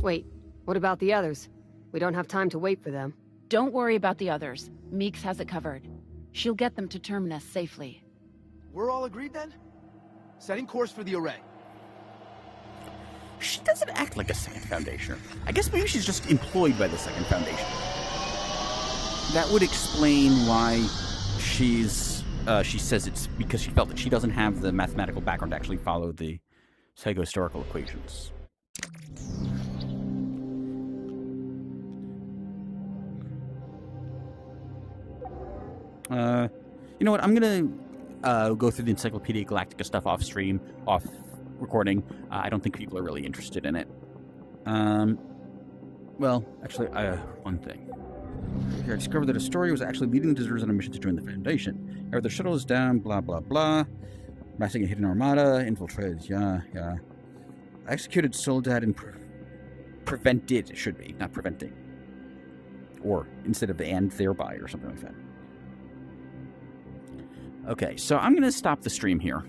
S4: Wait, what about the others? We don't have time to wait for them.
S12: Don't worry about the others. Meeks has it covered. She'll get them to Terminus safely.
S11: We're all agreed then? Setting course for the array.
S2: She doesn't act like a second Foundationer. I guess maybe she's just employed by the second Foundation. That would explain why she says it's because she felt that she doesn't have the mathematical background to actually follow the psychohistorical equations. You know what? I'm gonna go through the Encyclopedia Galactica stuff off stream, off recording. I don't think people are really interested in it. Well, actually, one thing. Here, I discovered that Astoria was actually leading the deserters on a mission to join the Foundation. However, the shuttle is down, blah, blah, blah. Massing a hidden armada, infiltrated, yeah. I executed Soledad and prevented, it should be, not preventing. or instead of and thereby or something like that. Okay, so I'm going to stop the stream here.